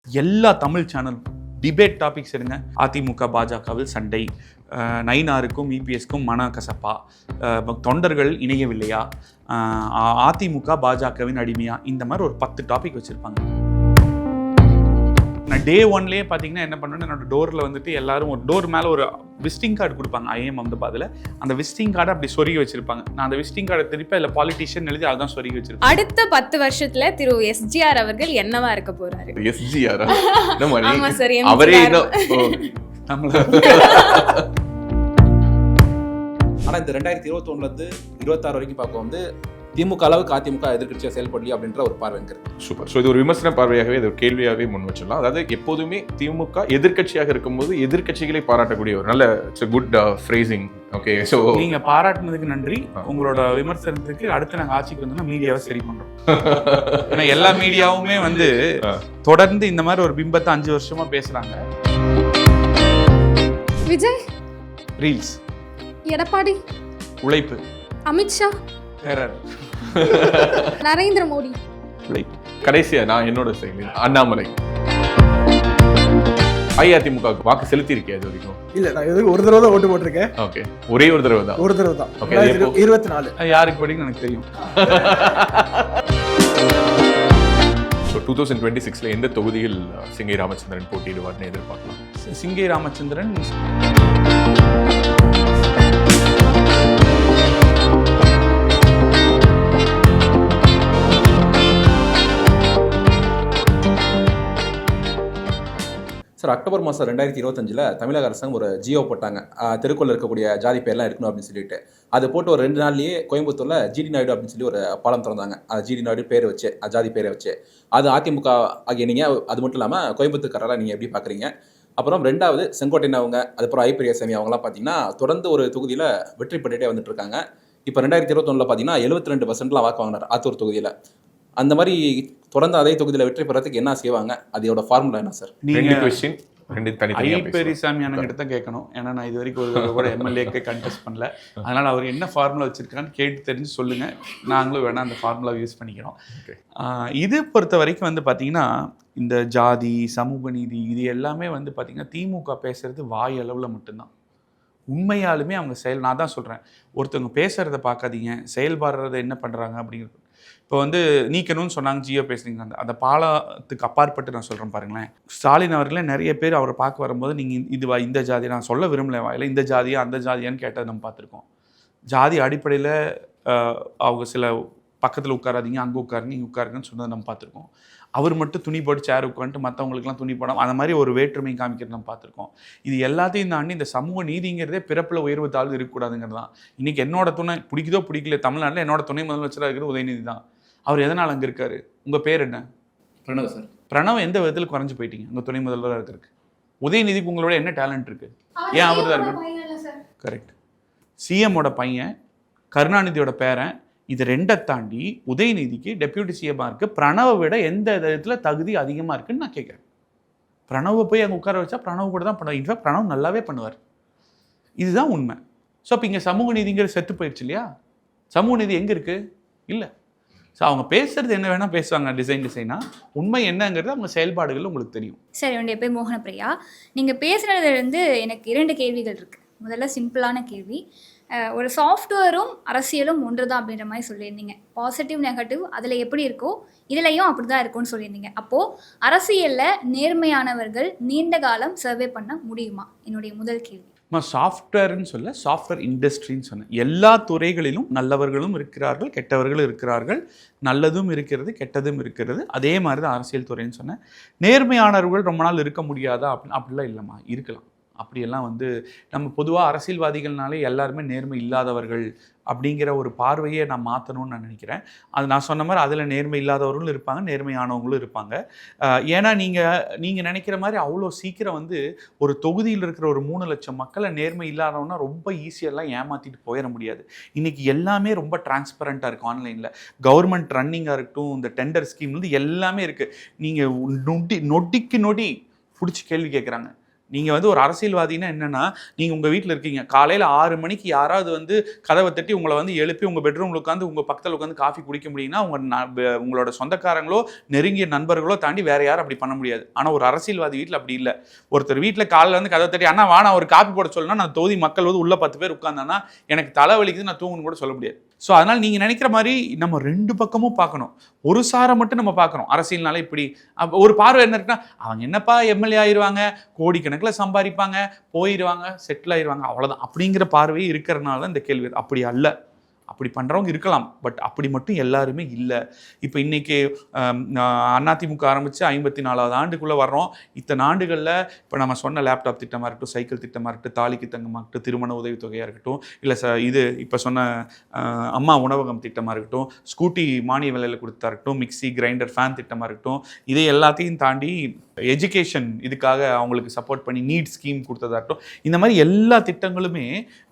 எல்லா தமிழ் சேனலும் debate topics எடுங்க. அதிமுக பாஜகவில் சண்டை, நயினாருக்கும் இபிஎஸ்க்கும் மனக்கசப்பா, தொண்டர்கள் இணையவில்லையா, அதிமுக பாஜகவின் அடிமையா, இந்த மாதிரி ஒரு 10 டாபிக் வச்சுருப்பாங்க. நான் டே ஒன்லேயே பார்த்தீங்கன்னா என்ன பண்ணுவேன், என்னோட டோரில் வந்துட்டு எல்லாரும் ஒரு டோர் மேலே ஒரு விசிட்டிங் கார்டு கொடுப்பாங்க. ஐஎம் அஹமதாபாத்தில் அந்த விசிட்டிங் கார்டை அப்படி சொருகி வச்சிருப்பாங்க. நான் அந்த விசிட்டிங் கார்டை திருப்பி அதில் பாலிட்டிஷியன் எழுதி அதான் சொருகி வச்சிருப்பேன். அடுத்த 10 வருஷத்துல திரு எஸ்ஜிஆர் அவர்கள் என்னவா இருக்க போறாரு? எஸ்ஜிஆர் ஆமா சார், அவரே ஆனால் இந்த 2021 26 வரைக்கும் பார்க்க வந்து திமுக அளவுக்கு அதிமுக எதிர்கட்சியாக செயல்படலையே அப்படின்ற ஒரு பார்வைங்கிறது. சூப்பர். ஸோ இது ஒரு விமர்சன பார்வையாகவே இது ஒரு கேள்வியாகவே முன் வச்சிடலாம். அதாவது எப்போதுமே திமுக எதிர்கட்சியாக இருக்கும்போது எதிர்கட்சிகளை பாராட்டக்கூடிய ஒரு நல்ல குட் ஃப்ரேசிங். ஓகே, ஸோ நீங்க பாராட்டினதுக்கு நன்றி. உங்களோட விமர்சனத்துக்கு அடுத்து நாங்கள் ஆட்சிக்கு வந்து மீடியாவை சரி பண்றோம். ஏன்னா எல்லா மீடியாவுமே வந்து தொடர்ந்து இந்த மாதிரி ஒரு பிம்பத்தை 5 வருஷமா பேசுறாங்க. விஜய், ரீல்ஸ், எடப்பாடி, உழைப்பு, அமித்ஷா, டெரர், நரேந்திர மோடி, உழைப்பு. கடைசியா நான் என்னோட செயல் அண்ணாமலை. அஇஅதிமுகவுக்கு வாக்கு செலுத்தி இருக்கேன் இது வரைக்கும்? இல்ல, நான் எதுக்கு ஒரு தடவை தான் ஓட்டு போட்டிருக்கேன். ஓகே, ஒரே ஒரு தடவை தான். ஒரு தடவை தான். ஓகே, 24 யாருக்கு படிக்கணும் எனக்கு தெரியும். 2026ல எந்த தொகுதியில் சிங்கை ராமச்சந்திரன் போட்டியிடுவார்னு எதிர்பார்க்கலாம்? சிங்கை ராமச்சந்திரன் சார், அக்டோபர் மாதம் 2025 தமிழக அரசாங்கம் ஒரு ஜியோ போட்டாங்க. தெருக்குள்ள இருக்கக்கூடிய ஜாதி பேர்லாம் எடுக்கணும் அப்படின்னு சொல்லிட்டு. அது போட்டு ஒரு 2 நாள்லயே கோயம்புத்தூர்ல ஜிடி நாயுடு அப்படின்னு சொல்லி ஒரு பாலம் திறந்தாங்க. அது ஜிடி நாயுடு பேரை வச்சு, ஜாதி பேரை வச்சு. அது அதிமுக ஆகிய நீங்க, அது மட்டும் இல்லாமல் கோயம்புத்தூர்காரராக நீங்கள் எப்படி பார்க்குறீங்க? அப்புறம் 2வது செங்கோட்டையன் அவங்க, அதுக்கப்புறம் ஐ பெரியசாமி அவங்களாம் பார்த்தீங்கன்னா தொடர்ந்து ஒரு தொகுதியில் வெற்றி பெற்றுட்டே வந்துட்டு இருக்காங்க. இப்போ 2021 பார்த்தீங்கன்னா 72% வாக்கு வாங்கினார் ஆத்தூர் தொகுதியில். அந்த மாதிரி தொடர்ந்து அதே தொகுதியில் வெற்றி பெறதுக்கு என்ன செய்வாங்க? அதோட ஃபார்முலா என்ன சார்? ஐ பெரியசாமி அண்ணன் தான் கேட்கணும். ஏன்னா நான் இது வரைக்கும் ஒரு கூட எம்எல்ஏக்கு கண்டெஸ்ட் பண்ணல. அதனால அவர் என்ன ஃபார்முலா வச்சிருக்கான்னு கேட்டு தெரிஞ்சு சொல்லுங்க. நாங்களும் வேணா அந்த ஃபார்முலா யூஸ் பண்ணிக்கிறோம். இது பொறுத்த வரைக்கும் வந்து பார்த்தீங்கன்னா இந்த ஜாதி, சமூக நீதி, இது எல்லாமே வந்து பார்த்தீங்கன்னா திமுக பேசுறது வாய் அளவில் மட்டும்தான். உண்மையாலுமே அவங்க நான் தான் சொல்கிறேன், ஒருத்தவங்க பேசுகிறத பார்க்காதீங்க, செயல்படுறத என்ன பண்ணுறாங்க அப்படிங்கிறது. இப்போ வந்து நீக்கணும்னு சொன்னாங்க, ஜியோ பேசுறீங்க. அந்த பாலத்துக்கு அப்பாற்பட்டு நான் சொல்கிறேன் பாருங்களேன். ஸ்டாலின் அவர்களே நிறைய பேர் அவரை பார்க்க வரும்போது நீங்கள் இந்த ஜாதி, நான் சொல்ல விரும்பல வாயில, இந்த ஜாதியா அந்த ஜாதியான்னு கேட்டதை நம்ம பார்த்துருக்கோம். ஜாதி அடிப்படையில் அவங்க சில பக்கத்தில் உட்காராதீங்க, அங்கே உட்காருங்க, இங்கே உட்காருங்கன்னு சொன்னதை நம்ம பார்த்துருக்கோம். அவர் மட்டும் துணி போட்டு சேர் உட்காந்துட்டு மற்றவங்களுக்குலாம் துணி போடாமல் அந்த மாதிரி ஒரு வேற்றுமை காமிக்கிறது நம்ம பார்த்துருக்கோம். இது எல்லாத்தையும் தாண்டி இந்த சமூக நீதிங்கிறதே பிறப்பில் உயர்வு தாழ்வு இருக்கக்கூடாதுங்கிறது தான். இன்றைக்கி என்னோட துணை பிடிக்குதோ பிடிக்கல, தமிழ்நாட்டில் என்னோட துணை முதலமைச்சராக இருக்கிற உதயநிதி தான். அவர் எதனால் அங்கே இருக்காரு? உங்கள் பேர் என்ன? பிரணவ் சார். பிரணவ் எந்த விதத்தில் குறைஞ்சி போயிட்டீங்க உங்கள் துணை முதல்வராக இருக்கிறதுக்கு? உதயநிதிக்கு உங்களோட என்ன டேலண்ட் இருக்குது? ஏன் அவர் தான் இருக்கு? கரெக்ட். சிஎம்மோட பையன், கருணாநிதியோட பேரன். இது 2 தாண்டி உதயநிதிக்கு டெப்யூட்டி சிஎம்மாக இருக்குது. பிரணவை விட எந்த விதத்தில் தகுதி அதிகமாக இருக்குன்னு நான் கேட்குறேன். பிரணவை போய் அங்கே உட்கார வச்சா பிரணவ் கூட தான் பண்ணுவார். இன்ஃபேக்ட் பிரணவ் நல்லாவே பண்ணுவார். இதுதான் உண்மை. ஸோ அப்போ இங்கே சமூக நீதிங்கிறது செத்து போயிடுச்சு இல்லையா? சமூக நீதி எங்கே இருக்குது? இல்லை. ஸோ அவங்க பேசுறது என்ன வேணால் பேசுவாங்க, டிசைனாக. உண்மை என்னங்கிறது அவங்க செயல்பாடுகள் உங்களுக்கு தெரியும். சரி, என்னுடைய பேர் மோகனப்பிரியா. நீங்கள் பேசுனதுலேருந்து எனக்கு 2 கேள்விகள் இருக்குது. முதல்ல சிம்பிளான கேள்வி. ஒரு சாஃப்ட்வேரும் அரசியலும் ஒன்று தான் அப்படின்ற மாதிரி சொல்லியிருந்தீங்க. பாசிட்டிவ், நெகட்டிவ் அதில் எப்படி இருக்கோ இதுலையும் அப்படி தான் இருக்கும்னு சொல்லியிருந்தீங்க. அப்போது அரசியலில் நேர்மையானவர்கள் நீண்ட காலம் சர்வே பண்ண முடியுமா? என்னுடைய முதல் கேள்வி. சாஃப்ட்வேர்னு சொல்ல, சாஃப்ட்வேர் இண்டஸ்ட்ரின்னு சொன்னேன். எல்லா துறைகளிலும் நல்லவர்களும் இருக்கிறார்கள், கெட்டவர்களும் இருக்கிறார்கள். நல்லதும் இருக்கிறது, கெட்டதும் இருக்கிறது. அதே மாதிரி தான் அரசியல் துறைன்னு சொன்னேன். நேர்மையானவர்கள் ரொம்ப நாள் இருக்க முடியாதா அப்படிலாம் இல்லைம்மா, இருக்கலாம். அப்படியெல்லாம் வந்து நம்ம பொதுவாக அரசியல்வாதிகள்னாலே எல்லாருமே நேர்மை இல்லாதவர்கள் அப்படிங்கிற ஒரு பார்வையை நான் மாற்றணும்னு நான் நினைக்கிறேன். அது நான் சொன்ன மாதிரி அதில் நேர்மை இல்லாதவர்களும் இருப்பாங்க, நேர்மையானவங்களும் இருப்பாங்க. ஏன்னா நீங்கள் நினைக்கிற மாதிரி அவ்வளோ சீக்கிரம் வந்து ஒரு தொகுதியில் இருக்கிற ஒரு 3 லட்சம் மக்களை நேர்மை இல்லாதவனா ரொம்ப ஈஸியெல்லாம் ஏமாற்றிட்டு போயிட முடியாது. இன்றைக்கி எல்லாமே ரொம்ப டிரான்ஸ்பரண்ட்டாக இருக்குது. ஆன்லைனில் கவர்மெண்ட் ரன்னிங்காக இருக்கட்டும், இந்த டெண்டர் ஸ்கீம் வந்து எல்லாமே இருக்குது. நீங்கள் நொடிக்கு நொடி பிடிச்சி கேள்வி கேட்குறாங்க. நீங்கள் வந்து ஒரு அரசியல்வாதினா என்னென்னா, நீங்கள் உங்கள் வீட்டில் இருக்கீங்க, காலையில் 6 மணிக்கு யாராவது வந்து கதவை தட்டி உங்களை வந்து எழுப்பி உங்கள் பெட்ரூமில் உட்காந்து உங்கள் பக்கத்தில் உட்காந்து காஃபி குடிக்க முடியும்னா உங்களோட சொந்தக்காரங்களோ நெருங்கிய நண்பர்களோ தாண்டி வேற யாரும் அப்படி பண்ண முடியாது. ஆனால் ஒரு அரசியல்வாதி வீட்டில் அப்படி இல்லை. ஒருத்தர் வீட்டில் காலையில் வந்து கதவை தட்டி அண்ணா வானா ஒரு காஃபி போட சொல்லணும்னா, நான் தொகுதி மக்கள் வந்து உள்ள 10 பேர் உட்காந்தானா எனக்கு தலைவலிக்குது, நான் தூங்கணும் கூட சொல்ல முடியாது. ஸோ அதனால் நீங்கள் நினைக்கிற மாதிரி நம்ம 2 பக்கமும் பார்க்கணும். ஒரு சாரை மட்டும் நம்ம பார்க்குறோம். அரசியல்னால இப்படி ஒரு பார்வை என்ன இருக்குன்னா, அவங்க என்னப்பா எம்எல்ஏ ஆயிடுவாங்க, கோடிக்கணக்கில் சம்பாதிப்பாங்க, போயிடுவாங்க, செட்டில் ஆயிடுவாங்க, அவ்வளோதான் அப்படிங்கிற பார்வையே இருக்கிறதுனால தான் இந்த கேள்வி. அப்படி அல்ல. அப்படி பண்ணுறவங்க இருக்கலாம், பட் அப்படி மட்டும் எல்லாருமே இல்லை. இப்போ இன்றைக்கி அதிமுக ஆரம்பித்து 54வது ஆண்டுக்குள்ளே வர்றோம். இத்தனை ஆண்டுகளில் இப்போ நம்ம சொன்ன லேப்டாப் திட்டமாக இருக்கட்டும், சைக்கிள் திட்டமாக இருக்கட்டும், தாலிக்கு தங்கமாக இருக்கட்டும், திருமண உதவித்தொகையாக இருக்கட்டும், இல்லை இது இப்போ சொன்ன அம்மா உணவகம் திட்டமாக இருக்கட்டும், ஸ்கூட்டி மானிய விலையில் கொடுத்தா இருக்கட்டும், மிக்சி கிரைண்டர் ஃபேன் திட்டமாக இருக்கட்டும், இதை எல்லாத்தையும் தாண்டி எஜுகேஷன் இதுக்காக அவங்களுக்கு சப்போர்ட் பண்ணி நீட் ஸ்கீம் கொடுத்ததாகட்டும், இந்த மாதிரி எல்லா திட்டங்களுமே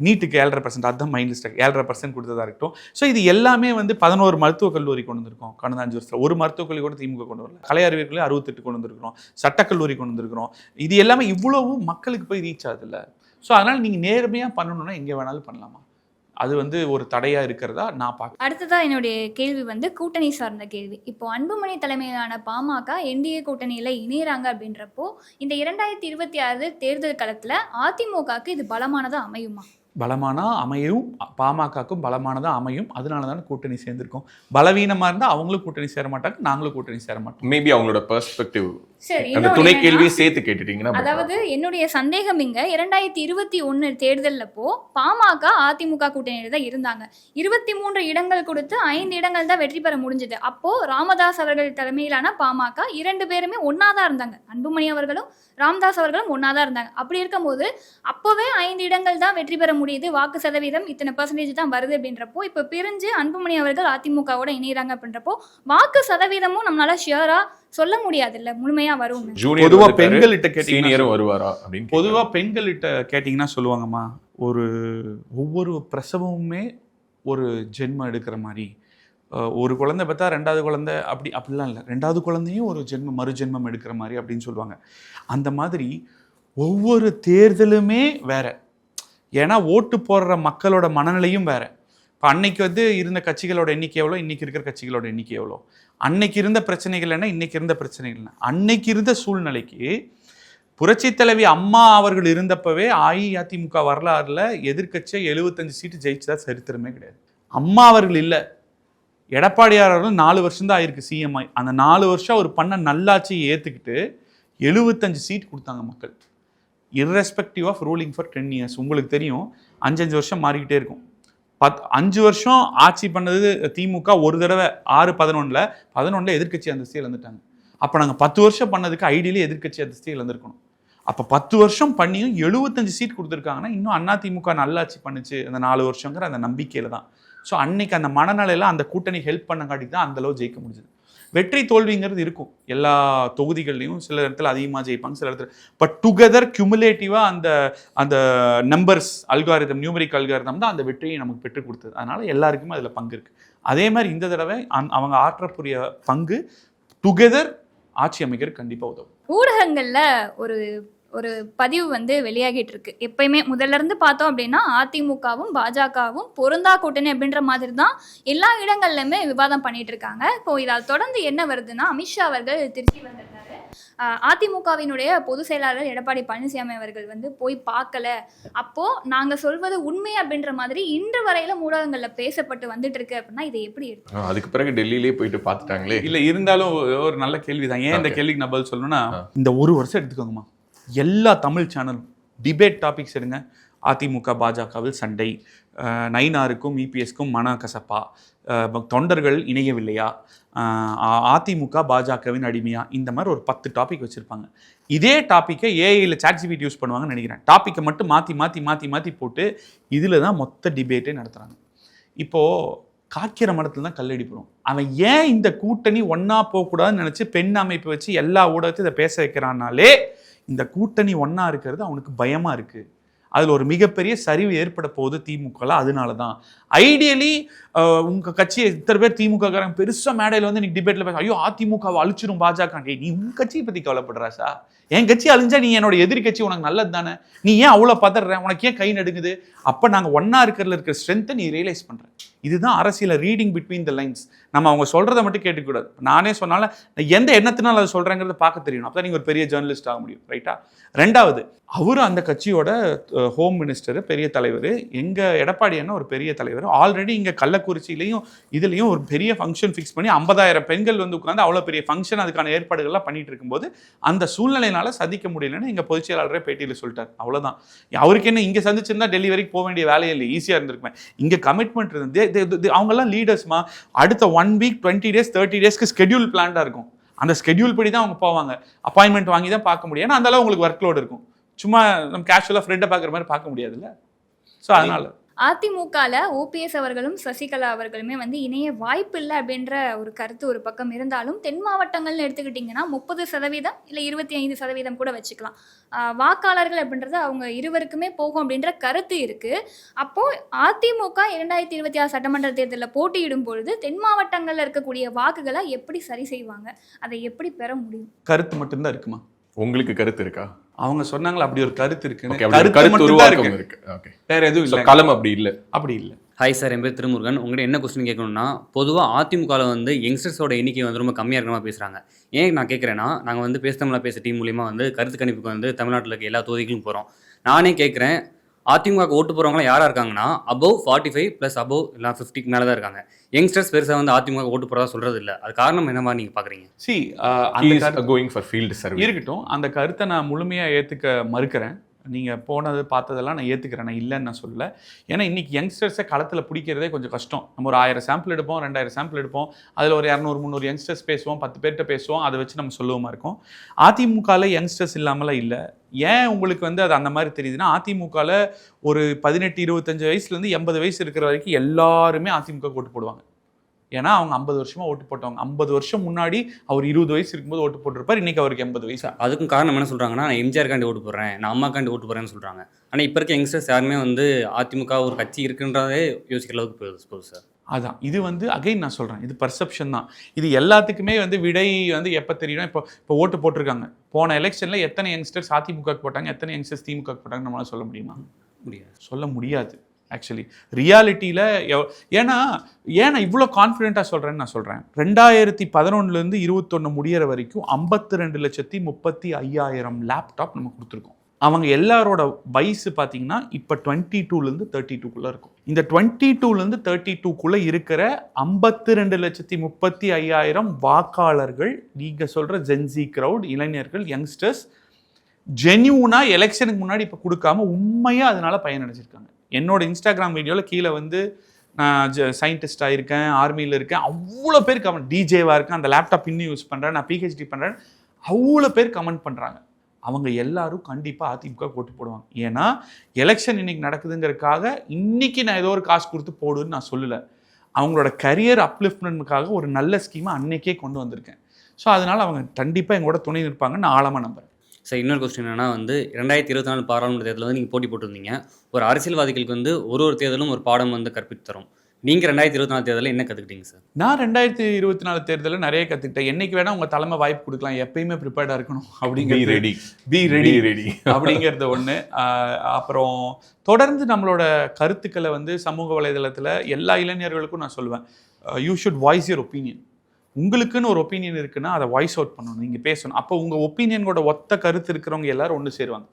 நீட்டுக்கு 7.5%, அதுதான் மைண்ட் லிஸ்ட் 7.5% கொடுத்ததாக இருக்கட்டும். ஸோ இது எல்லாமே வந்து 11 மருத்துவக் கல்லூரி கொண்டு வந்திருக்கோம் கடந்த 5 வருஷத்தில். ஒரு மருத்துவக் கல்லூரி கூட திமுக கொண்டு வரல. கலை அறிவியல் 68 கொண்டு வந்திருக்கிறோம், சட்டக்கல்லூரி கொண்டு வந்திருக்கிறோம். இது எல்லாமே இவ்வளவும் மக்களுக்கு போய் ரீச் ஆகுது இல்லை. ஸோ அதனால் நீங்கள் நேர்மையாக பண்ணணும்னா எங்கே வேணாலும் பண்ணலாமா, அது வந்து ஒரு தடையாக இருக்கிறதா நான் பார்க்க. அடுத்ததாக என்னுடைய கேள்வி வந்து கூட்டணி சார்ந்த கேள்வி. இப்போ அன்புமணி தலைமையிலான பாமக என்டிஏ கூட்டணியில் இணையறாங்க அப்படின்றப்போ இந்த 2026 தேர்தல் களத்தில் அதிமுகவுக்கு இது பலமானதாக அமையுமா? பலமானா அமையும், பாமகக்கும் பலமானதாக அமையும். அதனால தானே கூட்டணி சேர்ந்துருக்கோம். பலவீனமாக இருந்தால் அவங்களும் கூட்டணி சேர மாட்டாங்க, நாங்களும் கூட்டணி சேர மாட்டோம். மேபி அவங்களோட பெர்ஸ்பெக்டிவ். சரி, அந்த துணை கேள்வியை சேர்த்து கேட்டுட்டீங்கன்னா, அதாவது என்னுடைய சந்தேகம் இங்க 2021 தேர்தலப்போ பாமக அதிமுக கூட்டணியில தான் இருந்தாங்க. 23 இடங்கள் கொடுத்து 5 இடங்கள் தான் வெற்றி பெற முடிஞ்சது. அப்போ ராமதாஸ் அவர்கள் தலைமையிலான பாமக 2 பேருமே ஒன்னாதான் இருந்தாங்க. அன்புமணி அவர்களும் ராமதாஸ் அவர்களும் ஒன்னாதான் இருந்தாங்க. அப்படி இருக்கும்போது அப்போவே 5 இடங்கள் தான் வெற்றி பெற முடியுது, வாக்கு சதவீதம் இத்தனை % தான் வருது அப்படின்றப்போ, இப்போ பிரிஞ்சு அன்புமணி அவர்கள் அதிமுகவோட இணையறாங்க அப்படின்றப்போ வாக்கு சதவீதமும் நம்மளால ஷியரா சொல்ல முடியாது இல்ல, முழுமையா வரும். பொதுவா பெண்கள்கிட்ட கேட்டீங்கன்னா வருவாரா அப்படின்னு, பொதுவா பெண்கள்கிட்ட கேட்டீங்கன்னா சொல்லுவாங்கம்மா, ஒவ்வொரு பிரசவமுமே ஒரு ஜென்மம் எடுக்கிற மாதிரி, ஒரு குழந்தை பார்த்தா 2வது குழந்தை அப்படிலாம் இல்லை, 2வது குழந்தையும் ஒரு மறு ஜென்மம் எடுக்கிற மாதிரி அப்படின்னு சொல்லுவாங்க. அந்த மாதிரி ஒவ்வொரு தேர்தலுமே வேற. ஏன்னா ஓட்டு போடுற மக்களோட மனநிலையும் வேற. இப்போ அன்னைக்கு வந்து இருந்த கட்சிகளோட எண்ணிக்கை எவ்வளோ, இன்னைக்கு இருக்கிற கட்சிகளோட எண்ணிக்கை எவ்வளோ, அன்னைக்கு இருந்த பிரச்சனைகள் என்ன, இன்னைக்கு இருந்த பிரச்சனைகள் என்ன, அன்னைக்கு இருந்த சூழ்நிலைக்கு புரட்சி தலைவி அம்மா அவர்கள் இருந்தப்பவே அஇஅதிமுக வரலாறுல எதிர்க்கட்சியை 75 சீட்டு ஜெயிச்சதா சரித்திரமே கிடையாது. அம்மா அவர்கள் இல்லை, எடப்பாடியார் அவர்கள் 4 வருஷம் தான் ஆயிருக்கு சிஎம் ஆகி. அந்த 4 வருஷம் அவர் பண்ண நல்லாட்சியை ஏற்றுக்கிட்டு 75 சீட் கொடுத்தாங்க மக்கள், irrespective of ruling for 10 years. உங்களுக்கு தெரியும் 5 வருஷம் மாறிக்கிட்டே இருக்கும். 5 வருஷம் ஆட்சி பண்ணது திமுக, ஒரு தடவை 6-11 எதிர்க்கட்சி அந்தஸ்து இழந்துட்டாங்க. அப்போ நாங்கள் 10 வருஷம் பண்ணதுக்கு ஐடியலி எதிர்க்கட்சி அந்தஸ்து இழந்திருக்கணும். அப்போ 10 வருஷம் பண்ணியும் 75 சீட் கொடுத்துருக்காங்கன்னா இன்னும் அதிமுக நல்லாட்சி பண்ணுச்சு அந்த 4 வருஷங்கிற அந்த நம்பிக்கையில் தான். ஸோ அன்னைக்கு அந்த மனநிலையில் அந்த கூட்டணி ஹெல்ப் பண்ணங்காட்டி தான் அந்தளவு ஜெயிக்க முடிஞ்சது. வெற்றி தோல்விங்கிறது இருக்கும் எல்லா தொகுதிகள்லையும், சில இடத்துல அதிகமாக ஜெயிப்பாங்க, சில இடத்துல. பட் டுகெதர் கியூமுலேட்டிவாக அந்த நம்பர்ஸ் அல்காரிதம், நியூமரிக் அல்காரிதம் தான் அந்த வெற்றியை நமக்கு பெற்றுக் கொடுத்தது. அதனால் எல்லாருக்குமே அதில் பங்கு இருக்குது. அதே மாதிரி இந்த தடவை அவங்க ஆற்றக்கூடிய பங்கு டுகெதர் ஆட்சி அமைக்கிறது கண்டிப்பாக உதவும். ஊடகங்களில் ஒரு பதிவு வந்து வெளியாகிட்டு இருக்கு. எப்பயுமே முதல்ல இருந்து பார்த்தோம் அப்படின்னா அதிமுகவும் பாஜகவும் பொருந்தா கூட்டணி அப்படின்ற மாதிரி தான் எல்லா இடங்கள்லையுமே விவாதம் பண்ணிட்டு இருக்காங்க. இப்போ இதால் தொடர்ந்து என்ன வருதுன்னா, அமித்ஷா அவர்கள் திருச்சி வந்திருந்தாரு. அதிமுகவினுடைய பொதுச் செயலாளர் எடப்பாடி பழனிசாமி அவர்கள் வந்து போய் பார்க்கல, அப்போ நாங்க சொல்வது உண்மை அப்படின்ற மாதிரி இன்று வரையில ஊடகங்கள்ல பேசப்பட்டு வந்துட்டு இருக்கு அப்படின்னா இதை எப்படி இருக்கு? அதுக்கு பிறகு டெல்லியிலே போயிட்டு பார்த்துட்டாங்களே. இல்லை, இருந்தாலும் ஒரு நல்ல கேள்விதான். ஏன் இந்த கேள்விக்கு நான் பதில் சொல்லணும்னா, இந்த 1 வருஷம் எடுத்துக்கோங்கம்மா, எல்லா தமிழ் சேனலும் டிபேட் டாபிக்ஸ் எடுங்க. அதிமுக பாஜகவில் சண்டை, நயினாருக்கும் இபிஎஸ்க்கும் மன கசப்பா, தொண்டர்கள் இணையவில்லையா, அதிமுக பாஜகவின் அடிமையா, இந்த மாதிரி ஒரு 10 டாபிக் வச்சுருப்பாங்க. இதே டாப்பிக்கை ஏஐயில் ChatGPT யூஸ் பண்ணுவாங்கன்னு நினைக்கிறேன். டாப்பிக்கை மட்டும் மாற்றி போட்டு இதில் தான் மொத்த டிபேட்டே நடத்துகிறாங்க. இப்போது காக்கிற மடத்தில் தான் கல்லடிப்படும். அவன் ஏன் இந்த கூட்டணி ஒன்றா போகக்கூடாதுன்னு நினச்சி பெண் அமைப்பு வச்சு எல்லா ஊடகத்தையும் இதை பேச வைக்கிறான்னாலே இந்த கூட்டணி ஒன்றா இருக்கிறது அவனுக்கு பயமாக இருக்குது. அதில் ஒரு மிகப்பெரிய சரிவு ஏற்பட போகுது திமுகவில். அதனால தான் ஐடியலி உங்கள் கட்சியை இத்தனை பேர் திமுககாரங்க பெருசாக மேடையில் வந்து இன்னைக்கு டிபேட்டில் பேச, ஐயோ அதிமுகவை அழிச்சிடும் பாஜக. நீ உங்கள் கட்சியை பற்றி கவலைப்படுறாசா? என் கட்சி அழிஞ்சா நீ என்னோட எதிரி கட்சி உனக்கு நல்லது தானே, நீ ஏன் அவ்வளோ பதற, உனக்கு ஏன் கை நடுங்குது? அப்போ நாங்கள் ஒன்றா இருக்கிற ஸ்ட்ரென்த்தை நீ ரியலைஸ் பண்ணுற. இதுதான் அரசியல ரீடிங் பிட்வீன் த லைன்ஸ். நம்ம அவங்க சொல்கிறத மட்டும் கேட்டுக்கூடாது. நானே சொன்னாலும் எந்த எண்ணத்தினால் அதை சொல்கிறேங்கிறத பார்க்க தெரியணும். அப்போ தான் நீங்கள் ஒரு பெரிய ஜேர்னலிஸ்ட் ஆக முடியும், ரைட்டா? ரெண்டாவது, அவரும் அந்த கட்சியோட ஹோம் மினிஸ்டர், பெரிய தலைவர். எங்கள் எடப்பாடி அண்ணா ஒரு பெரிய தலைவர். ஆல்ரெடி இங்கே கள்ளக்குறிச்சியிலையும் இதுலேயும் ஒரு பெரிய ஃபங்க்ஷன் ஃபிக்ஸ் பண்ணி 50,000 பெண்கள் வந்து உட்காந்து அவ்வளோ பெரிய ஃபங்க்ஷன், அதுக்கான ஏற்பாடுகள்லாம் பண்ணிட்டு இருக்கும்போது அந்த சூழ்நிலையினால சந்திக்க முடியலன்னு எங்கள் பொதுச் செயலாளரே பேட்டியில் சொல்லிட்டார். அவ்வளோதான். அவருக்கு என்ன, இங்கே சந்திச்சிருந்தா டெல்லி வரைக்கும் போக வேண்டிய வேலையே இல்லை, ஈஸியாக இருந்திருக்குமே. இங்கே கமிட்மெண்ட் இருந்து அவங்கெல்லாம் லீடர்ஸ்மா. அடுத்த 1 வீக் 20 டேஸ் 30 டேஸ்க்கு ஸ்கெடியூல் பிளான்டாக இருக்கும். அந்த ஸ்கெடியூல் படி தான் அவங்க போவாங்க. அப்பாயின்மெண்ட் வாங்கி தான் பார்க்க முடியும். ஏன்னா அந்த அளவு உங்களுக்கு ஒர்க் லோடு இருக்கும். சும்மா நம்ம கேஷுவலாக ஃப்ரெண்டை பார்க்குற மாதிரி பார்க்க முடியாதுல்ல. ஸோ அதனால அதிமுகவில் ஓபிஎஸ் அவர்களும் சசிகலா அவர்களுமே வந்து இணைய வாய்ப்பு இல்லை அப்படின்ற ஒரு கருத்து ஒரு பக்கம் இருந்தாலும், தென் மாவட்டங்கள்னு எடுத்துக்கிட்டிங்கன்னா 30% இல்லை 25% கூட வச்சுக்கலாம் வாக்காளர்கள் அப்படின்றது அவங்க இருவருக்குமே போகும் அப்படின்ற கருத்து இருக்குது. அப்போது அதிமுக 2026 சட்டமன்ற தேர்தலில் போட்டியிடும் பொழுது தென் மாவட்டங்களில் இருக்கக்கூடிய வாக்குகளை எப்படி சரி செய்வாங்க, அதை எப்படி பெற முடியும்? கருத்து மட்டும்தான் இருக்குமா? உங்களுக்கு கருத்து இருக்கா? அவங்க சொன்னாங்களா அப்படி ஒரு கருத்து இருக்குன்னு? கருத்து உருவாக்கம் இருக்கு. ஓகே, வேற எதுவும் இல்லை. களம் அப்படி இல்லை. அப்படி இல்லை. ஹாய் சார், என் பேர் திருமுருகன். உங்கள்கிட்ட என்ன கொஸ்டின் கேட்கணும்னா, பொதுவாக அதிமுகவில் வந்து யங்ஸ்டர்ஸோட எண்ணிக்கை வந்து ரொம்ப கம்மியாக இருக்கிற மாதிரி பேசுகிறாங்க. ஏன் நான் கேட்குறேன்னா, நாங்கள் வந்து பேசுதமிழா பேச டீம் மூலிமா வந்து கருத்து கணிப்புக்கு வந்து தமிழ்நாட்டில் இருக்க எல்லா தொகுதிகளும் போகிறோம். நானே கேட்குறேன், அதிமுக ஓட்டு போகிறவங்களாம் யாராக இருக்காங்கன்னா அபவ் 45 + அபவ் இல்லை 50க்கு மேலே தான் இருக்காங்க. யங்ஸ்டர்ஸ் பெருசாக வந்து அதிமுக ஓட்டு போகிறதா சொல்கிறது இல்லை. அது காரணம் என்னவா நீங்கள் பார்க்குறீங்க? இருக்கட்டும், அந்த கருத்தை நான் முழுமையாக ஏற்றுக்க மறுக்கிறேன். நீங்கள் போனது பார்த்ததெல்லாம் நான் ஏற்றுக்கிறேன், நான் இல்லைன்னு நான் சொல்லலை. ஏன்னா இன்றைக்கி யங்ஸ்டர்ஸை களத்தில் பிடிக்கிறதே கொஞ்சம் கஷ்டம். நம்ம ஒரு 1000 சாம்பிள் எடுப்போம், 2000 சாம்பிள் எடுப்போம், அதில் ஒரு 200-300 யங்ஸ்டர்ஸ் பேசுவோம், 10 பேர்கிட்ட பேசுவோம், அதை வச்சு நம்ம சொல்லுவோமா இருக்கும். அதிமுகவில் யங்ஸ்டர்ஸ் இல்லாமலாம் இல்லை. ஏன் உங்களுக்கு வந்து அது அந்த மாதிரி தெரியுதுன்னா, அதிமுகவில் ஒரு 18-25 வயசுலேருந்து 80 வயசு இருக்கிற வரைக்கும் எல்லாருமே அதிமுக ஓட்டு போடுவாங்க. ஏன்னா அவங்க 50 வருஷமா ஓட்டு போட்டவங்க. 50 வருஷம் முன்னாடி அவர் 20 வயசு இருக்கும்போது ஓட்டு போட்டிருப்பார். இன்னைக்கு அவருக்கு 80 வயசு. அதுக்கும் காரணம் என்ன சொல்கிறாங்கன்னா, நான் எம்ஜிஆர் காண்டி ஓட்டு போடுறேன், நான் அம்மா காண்டி ஓட்டு போடுறேன்னு சொல்கிறாங்க. ஆனால் இப்போ இருக்க யங்ஸ்டர்ஸ் யாருமே வந்து அதிமுக ஒரு கட்சி இருக்குன்றதே யோசிக்கிற அளவுக்கு போகுது சார். அதான் இது வந்து அகைன் நான் சொல்கிறேன், இது பர்செப்ஷன் தான். இது எல்லாத்துக்குமே வந்து விடை வந்து எப்போ தெரியும்? இப்போ ஓட்டு போட்டிருக்காங்க. போன எலெக்ஷனில் எத்தனை யங்ஸ்டர்ஸ் அதிமுக போட்டாங்க, எத்தனை யங்ஸ்டர்ஸ் திமுக போட்டாங்க நம்மளால சொல்ல முடியுமா? முடியாது, சொல்ல முடியாது. ஆக்சுவலி ரியாலிட்டியில் ஏன்னா இவ்வளோ கான்ஃபிடென்ட்டாக சொல்கிறேன்னு நான் சொல்கிறேன். 2011 21 முடிகிற வரைக்கும் 52,35,000 லேப்டாப் நம்ம கொடுத்துருக்கோம். அவங்க எல்லாரோட வயசு பார்த்தீங்கன்னா இப்போ 22 32 இருக்கும். இந்த 22 32 இருக்கிற 52,35,000 வாக்காளர்கள், நீங்கள் சொல்கிற ஜென்சி க்ரௌட், இளைஞர்கள், யங்ஸ்டர்ஸ் ஜென்யூனாக எலெக்ஷனுக்கு முன்னாடி இப்போ கொடுக்காம உண்மையாக அதனால பயனடைஞ்சிருக்காங்க. என்னோட இன்ஸ்டாகிராம் வீடியோவில் கீழே வந்து நான் சயின்டிஸ்டாக இருக்கேன், ஆர்மியில் இருக்கேன், அவ்வளோ பேர் கமெண்ட், டிஜேவாக இருக்கேன், அந்த லேப்டாப் இன்னும் யூஸ் பண்ணுறேன், நான் பிஹெச்டி பண்ணுறேன், அவ்வளோ பேர் கமெண்ட் பண்ணுறாங்க. அவங்க எல்லாரும் கண்டிப்பாக அதிமுக ஓட்டு போடுவாங்க. ஏன்னா எலெக்ஷன் இன்னைக்கு நடக்குதுங்கிறதுக்காக இன்னைக்கு நான் ஏதோ ஒரு காசு கொடுத்து போடுன்னு நான் சொல்லலை. அவங்களோட கரியர் அப்லிஃப்ட்மெண்ட்டுக்காக ஒரு நல்ல ஸ்கீமை அன்னைக்கே கொண்டு வந்திருக்கேன். ஸோ அதனால் அவங்க கண்டிப்பாக எங்களோட துணை நிற்பாங்கன்னு நான் ஆழமாக நம்புறேன். சார், இன்னொரு கொஸ்டின் என்னன்னா, வந்து 2024 பாராளுமன்ற தேர்தலில் வந்து நீங்கள் போட்டி போட்டிருந்தீங்க. ஒரு அரசியல்வாதிகளுக்கு வந்து ஒரு தேர்தலும் ஒரு பாடம் வந்து கற்பித்து தரும். நீங்கள் 2024 தேர்தலில் என்ன கற்றுக்கிட்டீங்க சார்? நான் 2024 தேர்தலில் நிறைய கற்றுக்கிட்டேன். என்னைக்கு வேணால் உங்கள் தலைமை வாய்ப்பு கொடுக்கலாம், எப்பயுமே ப்ரிப்பேர்டாக இருக்கணும் அப்படிங்கிறது, பி ரெடி அப்படிங்கிறது ஒன்று. அப்புறம் தொடர்ந்து நம்மளோட கருத்துக்களை வந்து சமூக வலைதளத்தில் எல்லா இளைஞர்களுக்கும் நான் சொல்லுவேன், you should voice your opinion. உங்களுக்குன்னு ஒரு ஒப்பீனியன் இருக்குன்னா அதை வாய்ஸ் அவுட் பண்ணணும், நீங்கள் பேசணும். அப்போ உங்கள் ஒப்பீனியனோட ஒத்த கருத்து இருக்கிறவங்க எல்லாரும் ஒன்று சேருவாங்க.